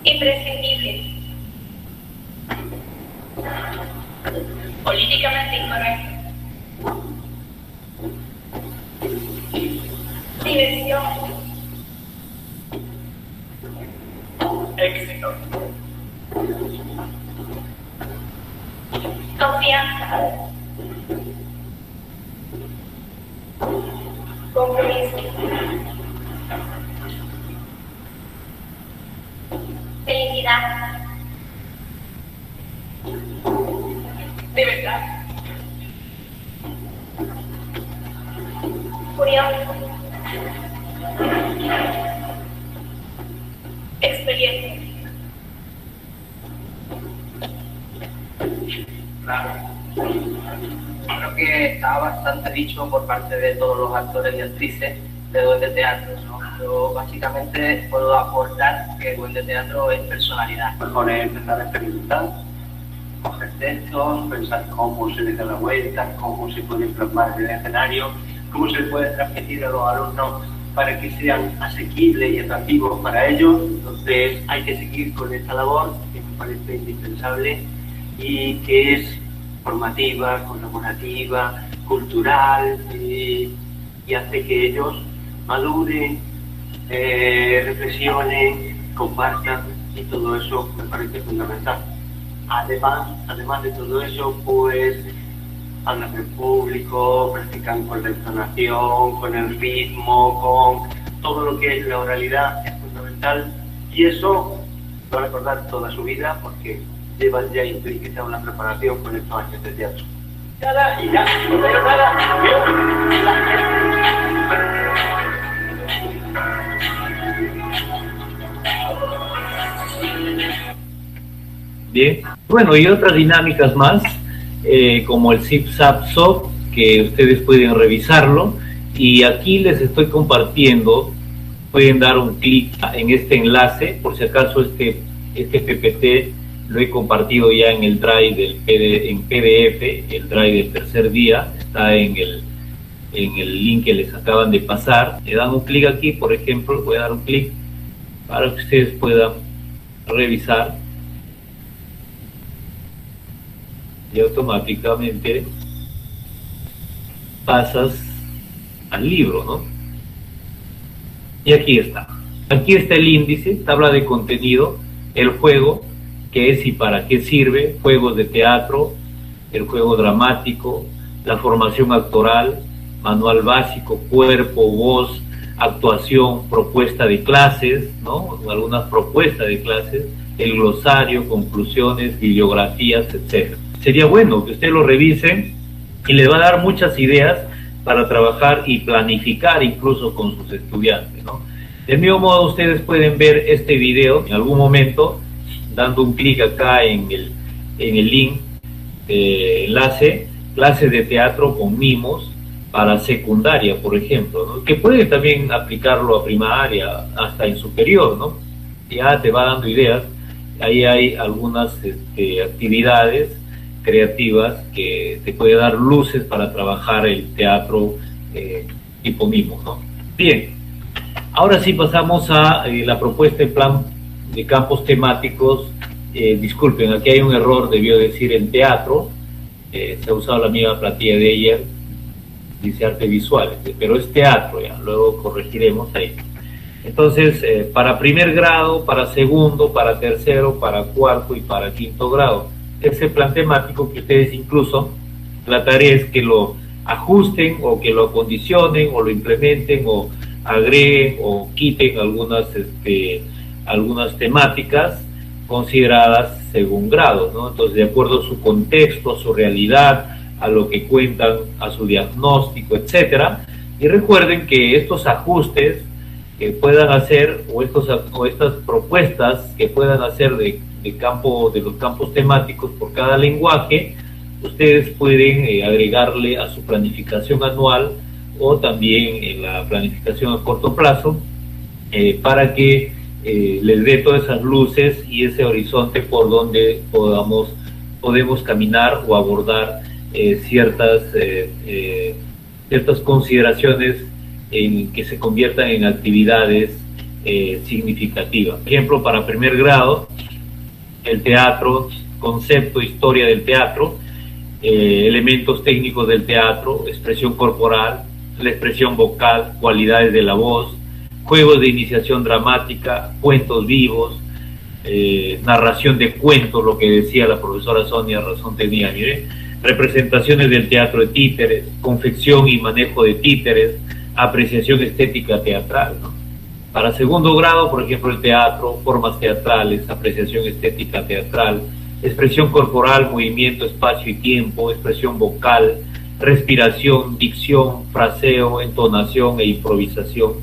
[SPEAKER 7] Imprescindible. Políticamente incorrecto. Diversión.
[SPEAKER 6] Éxito.
[SPEAKER 7] Confianza. Compromiso. Felicidad.
[SPEAKER 6] De verdad.
[SPEAKER 7] Curioso. Experiencia.
[SPEAKER 15] Claro. Creo que está bastante dicho por parte de todos los actores y actrices de Duende Teatro, ¿no? Yo básicamente puedo aportar que Duende Teatro es personalidad.
[SPEAKER 11] Mejor es empezar a experimentar, coger textos, pensar cómo se les da la vuelta, cómo se puede plasmar en el escenario, cómo se puede transmitir a los alumnos para que sean asequibles y atractivos para ellos. Entonces hay que seguir con esta labor que me parece indispensable y que es formativa, colaborativa, cultural, y hace que ellos maduren, reflexionen, compartan, y todo eso me parece fundamental. Además de todo eso, pues hablan en público, practican con la entonación, con el ritmo, con todo lo que es la oralidad, es fundamental, y eso lo va a recordar toda su vida porque llevan ya implícita una preparación con estos años de teatro.
[SPEAKER 6] Nada, y ya, no veo nada.
[SPEAKER 1] Bien, bueno, y otras dinámicas más, como el Zip Zap Zop, que ustedes pueden revisarlo, y aquí les estoy compartiendo, pueden dar un clic en este enlace, por si acaso este PPT lo he compartido ya en el drive en PDF, el drive del tercer día, está en el link que les acaban de pasar. Le dan un clic aquí, por ejemplo, voy a dar un clic para que ustedes puedan revisar y automáticamente pasas al libro, ¿no? Y aquí está el índice, tabla de contenido, el juego, qué es y para qué sirve, juegos de teatro, el juego dramático, la formación actoral, manual básico, cuerpo, voz, actuación, propuesta de clases, ¿no? Algunas propuestas de clases, el glosario, conclusiones, bibliografías, etc. Sería bueno que ustedes lo revisen y les va a dar muchas ideas para trabajar y planificar incluso con sus estudiantes, ¿no? Del mismo modo, ustedes pueden ver este video en algún momento dando un clic acá en el link enlace, clases de teatro con mimos para secundaria, por ejemplo, ¿no? Que puede también aplicarlo a primaria hasta en superior, ¿no? Ya te va dando ideas. Ahí hay algunas actividades creativas que te puede dar luces para trabajar el teatro tipo mimo, ¿no? Bien, ahora sí pasamos a la propuesta en plan de campos temáticos disculpen, aquí hay un error, debió decir en teatro, se ha usado la misma plantilla de ella, dice artes visuales, pero es teatro, ya, luego corregiremos ahí. Entonces, para primer grado, para segundo, para tercero, para cuarto y para quinto grado. Ese plan temático que ustedes incluso, la tarea es que lo ajusten o que lo acondicionen o lo implementen o agreguen o quiten algunas temáticas consideradas según grado, ¿no? Entonces, de acuerdo a su contexto, a su realidad, a lo que cuentan, a su diagnóstico, etcétera. Y recuerden que estos ajustes que puedan hacer o estas propuestas que puedan hacer de los campos temáticos por cada lenguaje, ustedes pueden agregarle a su planificación anual o también en la planificación a corto plazo para que les dé todas esas luces y ese horizonte por donde podemos caminar o abordar ciertas consideraciones en que se conviertan en actividades significativas. Por ejemplo, para primer grado, el teatro, concepto, historia del teatro, elementos técnicos del teatro, expresión corporal, la expresión vocal, cualidades de la voz, juegos de iniciación dramática, cuentos vivos, narración de cuentos, lo que decía la profesora Sonia, razón tenía, mire, representaciones del teatro de títeres, confección y manejo de títeres, apreciación estética teatral, ¿no? Para segundo grado, por ejemplo, el teatro, formas teatrales, apreciación estética teatral, expresión corporal, movimiento, espacio y tiempo, expresión vocal, respiración, dicción, fraseo, entonación e improvisación,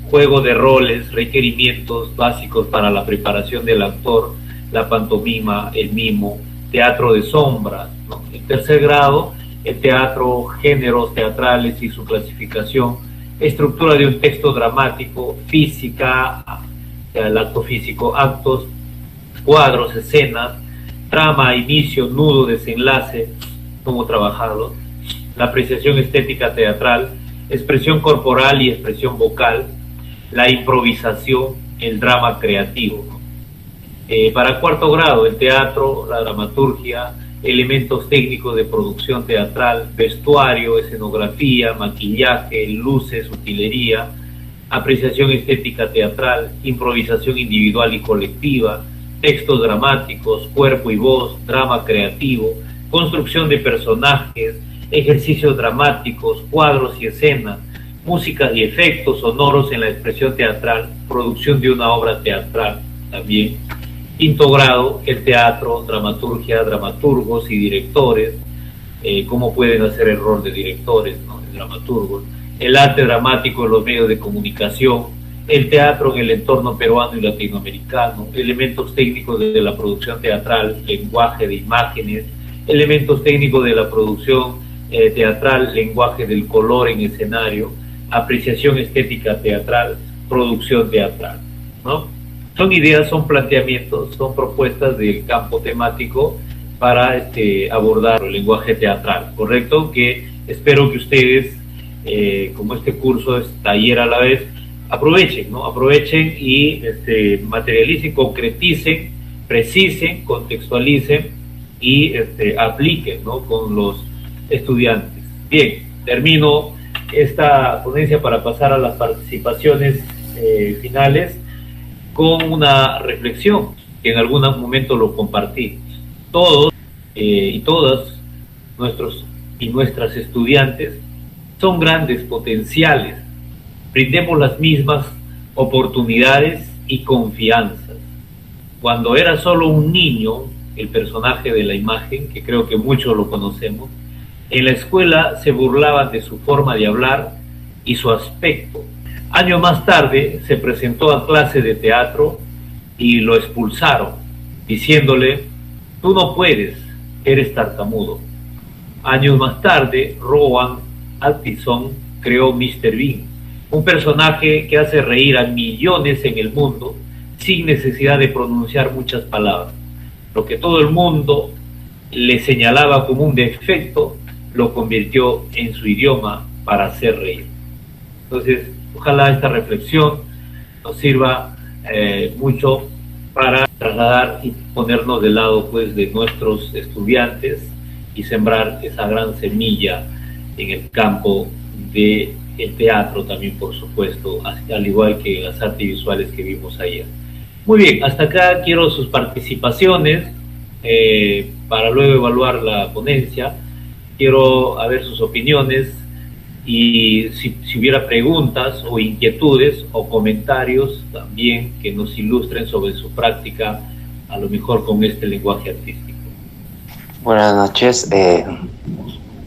[SPEAKER 1] juego de roles, requerimientos básicos para la preparación del actor, la pantomima, el mimo, teatro de sombras, ¿no? En tercer grado, el teatro, géneros teatrales y su clasificación, estructura de un texto dramático, física, el acto físico, actos, cuadros, escenas, trama, inicio, nudo, desenlace, cómo trabajarlo, la apreciación estética teatral, expresión corporal y expresión vocal, la improvisación, el drama creativo, ¿no? Para cuarto grado, el teatro, la dramaturgia, elementos técnicos de producción teatral, vestuario, escenografía, maquillaje, luces, utilería, apreciación estética teatral, improvisación individual y colectiva, textos dramáticos, cuerpo y voz, drama creativo, construcción de personajes, ejercicios dramáticos, cuadros y escenas, música y efectos sonoros en la expresión teatral, producción de una obra teatral también. Quinto grado, el teatro, dramaturgia, dramaturgos y directores, cómo pueden hacer el rol de directores, ¿no? De dramaturgos, el arte dramático en los medios de comunicación, el teatro en el entorno peruano y latinoamericano, elementos técnicos de la producción teatral, lenguaje de imágenes, elementos técnicos de la producción teatral, lenguaje del color en escenario, apreciación estética teatral, producción teatral, ¿no? Son ideas, son planteamientos, son propuestas del campo temático para abordar el lenguaje teatral, ¿correcto? Que espero que ustedes, como este curso es taller a la vez, aprovechen, ¿no? Aprovechen y materialicen, concreticen, precisen, contextualicen y apliquen, ¿no? Con los estudiantes. Bien, termino esta ponencia para pasar a las participaciones finales con una reflexión que en algún momento lo compartí. Todos y todas nuestros y nuestras estudiantes son grandes potenciales. Brindemos las mismas oportunidades y confianzas. Cuando era solo un niño, el personaje de la imagen, que creo que muchos lo conocemos, en la escuela se burlaban de su forma de hablar y su aspecto. Años más tarde se presentó a clase de teatro y lo expulsaron, diciéndole: tú no puedes, eres tartamudo. Años más tarde, Rowan Atkinson creó Mr. Bean, un personaje que hace reír a millones en el mundo sin necesidad de pronunciar muchas palabras. Lo que todo el mundo le señalaba como un defecto, lo convirtió en su idioma para hacer reír. Entonces, ojalá esta reflexión nos sirva mucho para trasladar y ponernos del lado pues de nuestros estudiantes y sembrar esa gran semilla en el campo del teatro también, por supuesto, al igual que las artes visuales que vimos ayer. Muy bien, hasta acá quiero sus participaciones para luego evaluar la ponencia. Quiero ver sus opiniones y si hubiera preguntas o inquietudes o comentarios también que nos ilustren sobre su práctica, a lo mejor con este lenguaje artístico.
[SPEAKER 3] Buenas noches.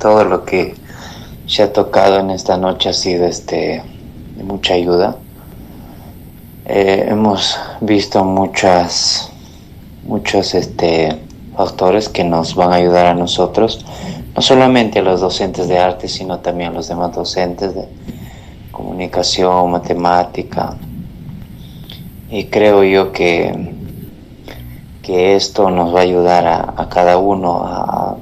[SPEAKER 3] Todo lo que se ha tocado en esta noche ha sido de mucha ayuda. Hemos visto muchos factores que nos van a ayudar a nosotros, no solamente a los docentes de arte, sino también a los demás docentes de comunicación, matemática. Y creo yo que esto nos va a ayudar a cada uno a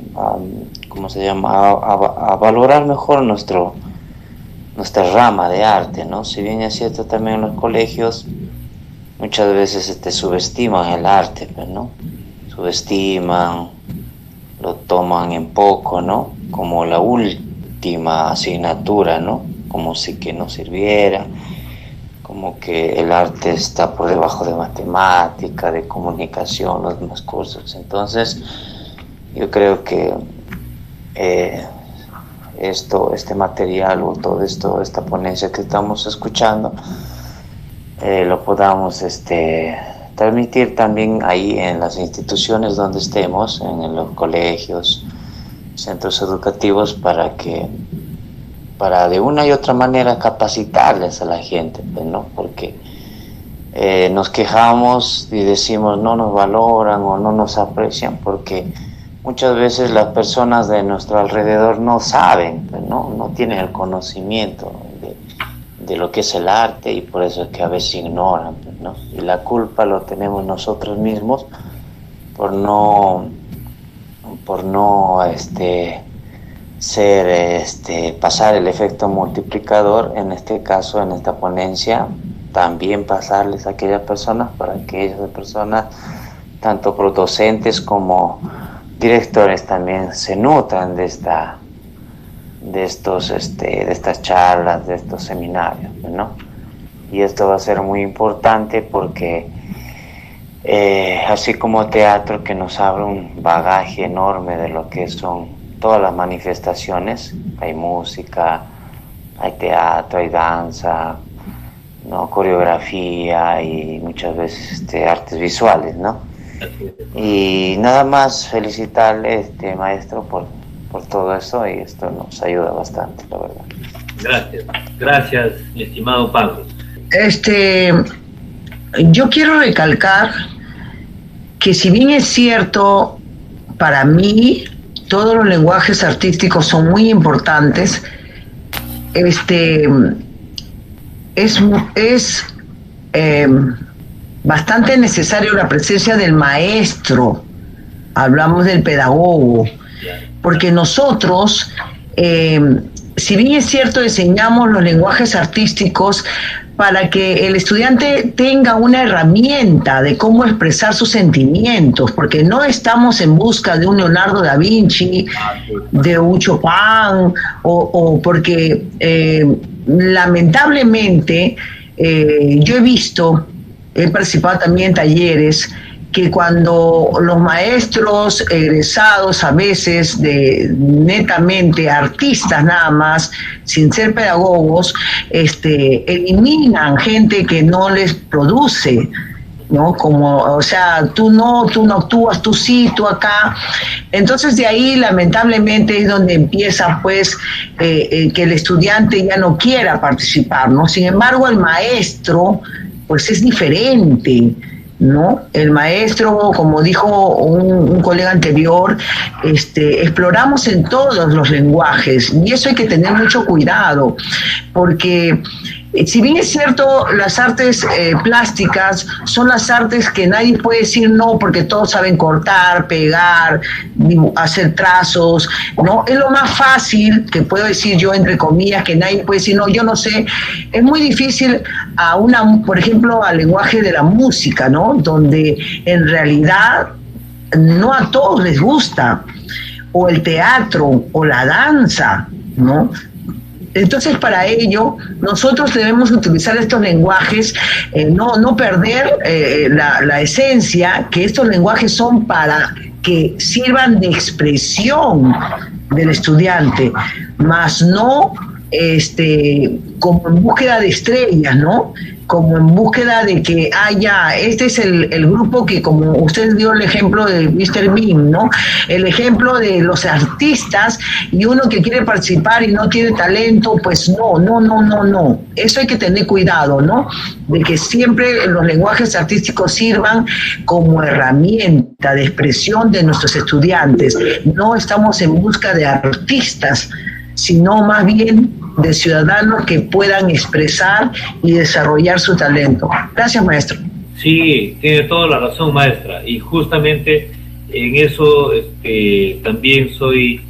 [SPEAKER 3] valorar mejor nuestra rama de arte, ¿no? Si bien es cierto, también en los colegios muchas veces subestiman el arte, ¿no? Subestiman, lo toman en poco, ¿no? Como la última asignatura, ¿no? Como si que no sirviera, como que el arte está por debajo de matemática, de comunicación, los demás cursos. Entonces, yo creo que este material o todo esto, esta ponencia que estamos escuchando, lo podamos transmitir también ahí en las instituciones donde estemos, en los colegios, centros educativos, para de una y otra manera capacitarles a la gente, ¿no? Porque nos quejamos y decimos no nos valoran o no nos aprecian, porque muchas veces las personas de nuestro alrededor no saben, no tienen el conocimiento de lo que es el arte, y por eso es que a veces ignoran, ¿no? Y la culpa lo tenemos nosotros mismos por no pasar el efecto multiplicador, en este caso, en esta ponencia, también pasarles a aquellas personas, para que esas personas, tanto docentes como directores, también se nutran de estas charlas, de estos seminarios, ¿no? Y esto va a ser muy importante porque así como teatro, que nos abre un bagaje enorme de lo que son todas las manifestaciones, hay música, hay teatro, hay danza, ¿no? Coreografía y muchas veces artes visuales, ¿no? Y nada más felicitarle, maestro, por todo eso, y esto nos ayuda bastante, la verdad.
[SPEAKER 1] Gracias, mi estimado Pablo.
[SPEAKER 2] Yo quiero recalcar que, si bien es cierto, para mí todos los lenguajes artísticos son muy importantes, es bastante necesario la presencia del maestro. Hablamos del pedagogo, porque nosotros, si bien es cierto, enseñamos los lenguajes artísticos para que el estudiante tenga una herramienta de cómo expresar sus sentimientos, porque no estamos en busca de un Leonardo da Vinci, de un Chopin, o porque lamentablemente yo he participado también en talleres que cuando los maestros egresados, a veces netamente artistas nada más, sin ser pedagogos, eliminan gente que no les produce, ¿no? Como, o sea, tú no actúas, tú sí, tú acá. Entonces de ahí lamentablemente es donde empieza pues que el estudiante ya no quiera participar, ¿no? Sin embargo, el maestro pues es diferente, ¿no? El maestro, como dijo un colega anterior, exploramos en todos los lenguajes, y eso hay que tener mucho cuidado, porque Si bien es cierto, las artes plásticas son las artes que nadie puede decir no, porque todos saben cortar, pegar, hacer trazos, ¿no? Es lo más fácil que puedo decir yo, entre comillas, que nadie puede decir no, yo no sé. Es muy difícil por ejemplo, al lenguaje de la música, ¿no? Donde en realidad no a todos les gusta, o el teatro, o la danza, ¿no? Entonces, para ello, nosotros debemos utilizar estos lenguajes, no perder la esencia, que estos lenguajes son para que sirvan de expresión del estudiante, más no como en búsqueda de estrellas, ¿no? Como en búsqueda de que este es el grupo que, como usted dio el ejemplo de Mr. Bean, ¿no? El ejemplo de los artistas, y uno que quiere participar y no tiene talento, pues no. Eso hay que tener cuidado, ¿no? De que siempre los lenguajes artísticos sirvan como herramienta de expresión de nuestros estudiantes. No estamos en busca de artistas, sino más bien de ciudadanos que puedan expresar y desarrollar su talento. Gracias, maestro.
[SPEAKER 1] Sí, tiene toda la razón, maestra, y justamente en eso también soy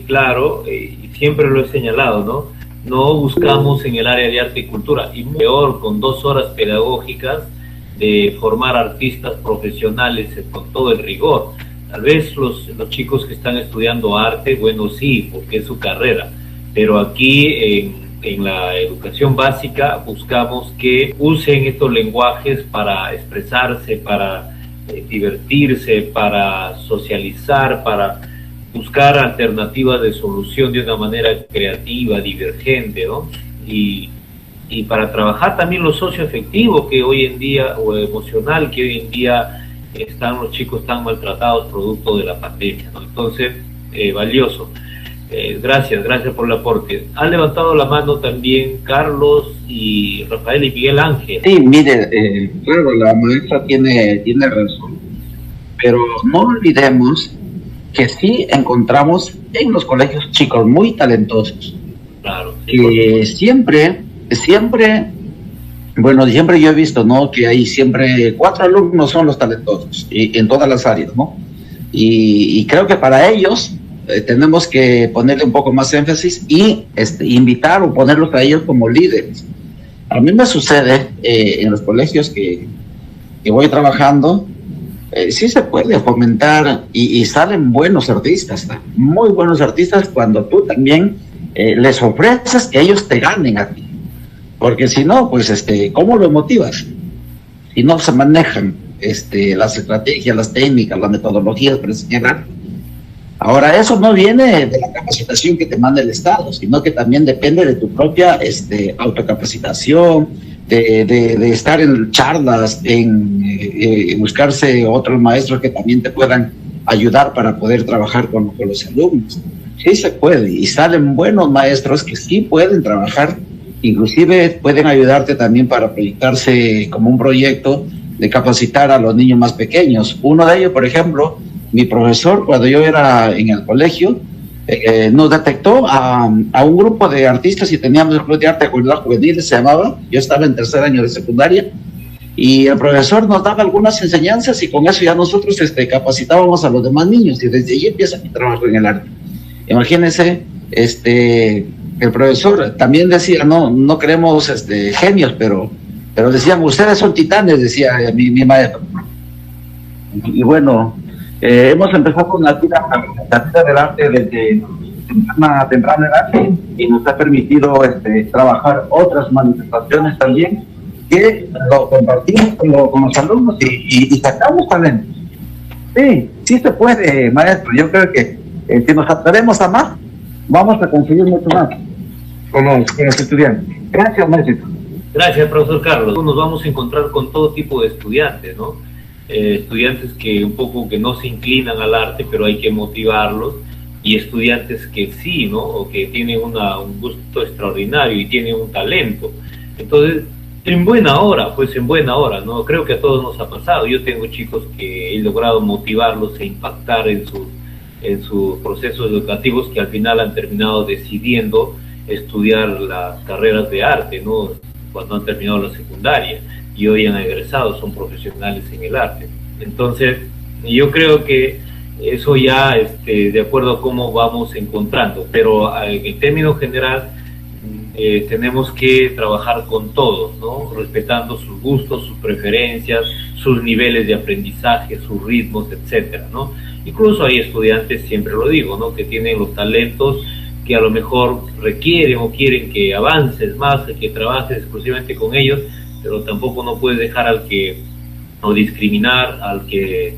[SPEAKER 1] claro, y siempre lo he señalado, ¿no? No buscamos en el área de arte y cultura, y peor con 2 horas pedagógicas de formar artistas profesionales con todo el rigor. Tal vez los chicos que están estudiando arte, bueno, sí, porque es su carrera, pero aquí en la educación básica buscamos que usen estos lenguajes para expresarse, para divertirse, para socializar, para buscar alternativas de solución de una manera creativa, divergente, ¿no? Y para trabajar también lo socioafectivo que hoy en día, o emocional que hoy en día los chicos tan maltratados producto de la pandemia, ¿no? Entonces, valioso. Gracias por el aporte. Han levantado la mano también Carlos y Rafael y Miguel Ángel.
[SPEAKER 4] Sí, mire, claro, la maestra tiene razón, pero no olvidemos que sí encontramos en los colegios chicos muy talentosos.
[SPEAKER 1] Claro. Sí,
[SPEAKER 4] que siempre yo he visto, ¿no? Que hay siempre 4 alumnos son los talentosos, y en todas las áreas, ¿no? Y creo que para ellos tenemos que ponerle un poco más énfasis y invitar o ponerlos a ellos como líderes. A mí me sucede en los colegios que voy trabajando, sí se puede fomentar y salen buenos artistas, muy buenos artistas, cuando tú también les ofreces que ellos te ganen a ti. Porque si no, pues, ¿cómo lo motivas? Si no se manejan las estrategias, las técnicas, las metodologías para enseñar arte. Ahora, eso no viene de la capacitación que te manda el Estado, sino que también depende de tu propia autocapacitación, de estar en charlas, en buscarse otros maestros que también te puedan ayudar para poder trabajar con los alumnos. Sí se puede, y salen buenos maestros que sí pueden trabajar. Inclusive pueden ayudarte también para proyectarse como un proyecto de capacitar a los niños más pequeños. Uno de ellos, por ejemplo, mi profesor, cuando yo era en el colegio, nos detectó a un grupo de artistas, y teníamos el Club de Arte Juvenil, se llamaba. Yo estaba en 3er año de secundaria, y el profesor nos daba algunas enseñanzas, y con eso ya nosotros capacitábamos a los demás niños, y desde allí empieza mi trabajo en el arte. Imagínense, el profesor también decía, no queremos genios, pero decían, ustedes son titanes, decía mi maestro. Y bueno, hemos empezado con la vida del arte desde temprana edad, y nos ha permitido trabajar otras manifestaciones también, que lo compartimos con los alumnos y sacamos talentos. Sí se puede, maestro. Yo creo que si nos atrevemos a más, vamos a conseguir mucho más con los estudiantes. Gracias, maestro.
[SPEAKER 1] Gracias, profesor Carlos. Nos vamos a encontrar con todo tipo de estudiantes, ¿no? Estudiantes que un poco que no se inclinan al arte, pero hay que motivarlos, y estudiantes que sí, ¿no? O que tienen un gusto extraordinario y tienen un talento. Entonces, en buena hora, ¿no? Creo que a todos nos ha pasado. Yo tengo chicos que he logrado motivarlos e impactar en sus procesos educativos, que al final han terminado decidiendo estudiar las carreras de arte, ¿no? cuando han terminado la secundaria y hoy han egresado, son profesionales en el arte. Entonces, yo creo que eso ya, de acuerdo a cómo vamos encontrando, pero en términos general, tenemos que trabajar con todos, ¿no? Respetando sus gustos, sus preferencias, sus niveles de aprendizaje, sus ritmos, etcétera, ¿no? Incluso hay estudiantes, siempre lo digo, ¿no? Que tienen los talentos que a lo mejor requieren o quieren que avances más, que trabajes exclusivamente con ellos, pero tampoco no puedes dejar o discriminar al que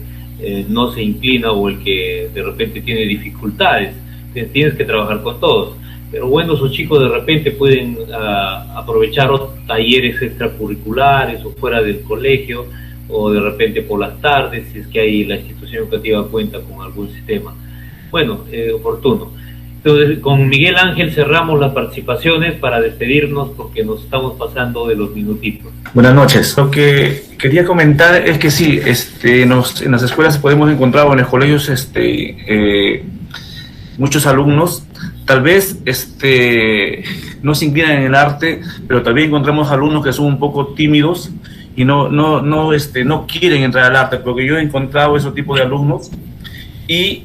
[SPEAKER 1] no se inclina o el que de repente tiene dificultades. Tienes que trabajar con todos. Pero bueno, esos chicos de repente pueden aprovechar talleres extracurriculares o fuera del colegio, o de repente por las tardes, si es que hay la institución educativa cuenta con algún sistema. Bueno, oportuno. Entonces, con Miguel Ángel cerramos las participaciones para despedirnos porque nos estamos pasando de los minutitos.
[SPEAKER 16] Buenas noches. Lo que quería comentar es que sí, en las escuelas podemos encontrar, o en los colegios, muchos alumnos, tal vez no se inclinan en el arte, pero también encontramos alumnos que son un poco tímidos y no quieren entrar al arte, porque yo he encontrado ese tipo de alumnos. Y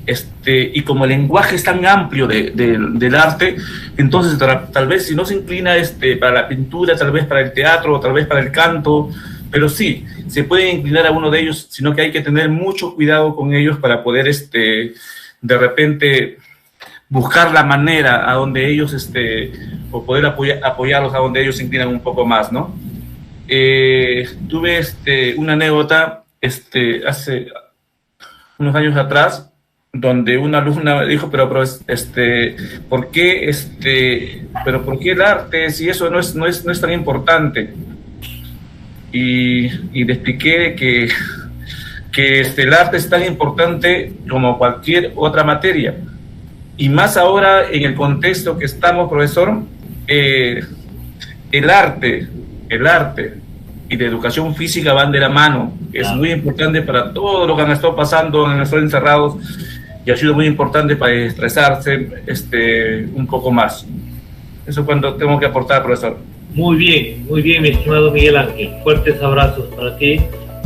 [SPEAKER 16] como el lenguaje es tan amplio del arte, entonces tal vez si no se inclina para la pintura, tal vez para el teatro, o tal vez para el canto, pero sí, se puede inclinar a uno de ellos, sino que hay que tener mucho cuidado con ellos para poder de repente buscar la manera a donde ellos, o poder apoyarlos a donde ellos se inclinan un poco más, ¿no? Tuve una anécdota hace unos años atrás, donde una alumna dijo, pero ¿por qué el arte si eso no es tan importante? Y le expliqué que el arte es tan importante como cualquier otra materia, y más ahora en el contexto que estamos, profesor. El arte y la educación física van de la mano. Es muy importante para todo lo que han estado pasando, han estado encerrados, y ha sido muy importante para estresarse un poco más. Eso es cuando tengo que aportar, profesor.
[SPEAKER 1] Muy bien, mi estimado Miguel Ángel. Fuertes abrazos para ti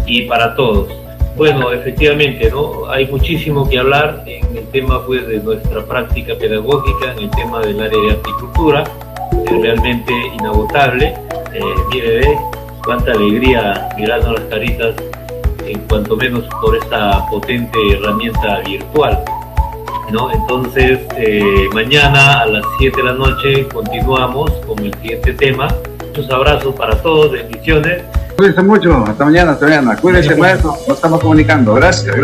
[SPEAKER 1] y para todos. Bueno, efectivamente, ¿no? Hay muchísimo que hablar en el tema, pues, de nuestra práctica pedagógica, en el tema del área de arte y cultura. Es realmente inagotable. Mire, cuánta alegría mirando las caritas, en cuanto menos por esta potente herramienta virtual, ¿no? Entonces, mañana a las 7 de la noche continuamos con el siguiente tema. Muchos abrazos para todos, bendiciones.
[SPEAKER 4] Cuídense mucho, hasta mañana. Cuídense, maestro, nos estamos comunicando. Gracias.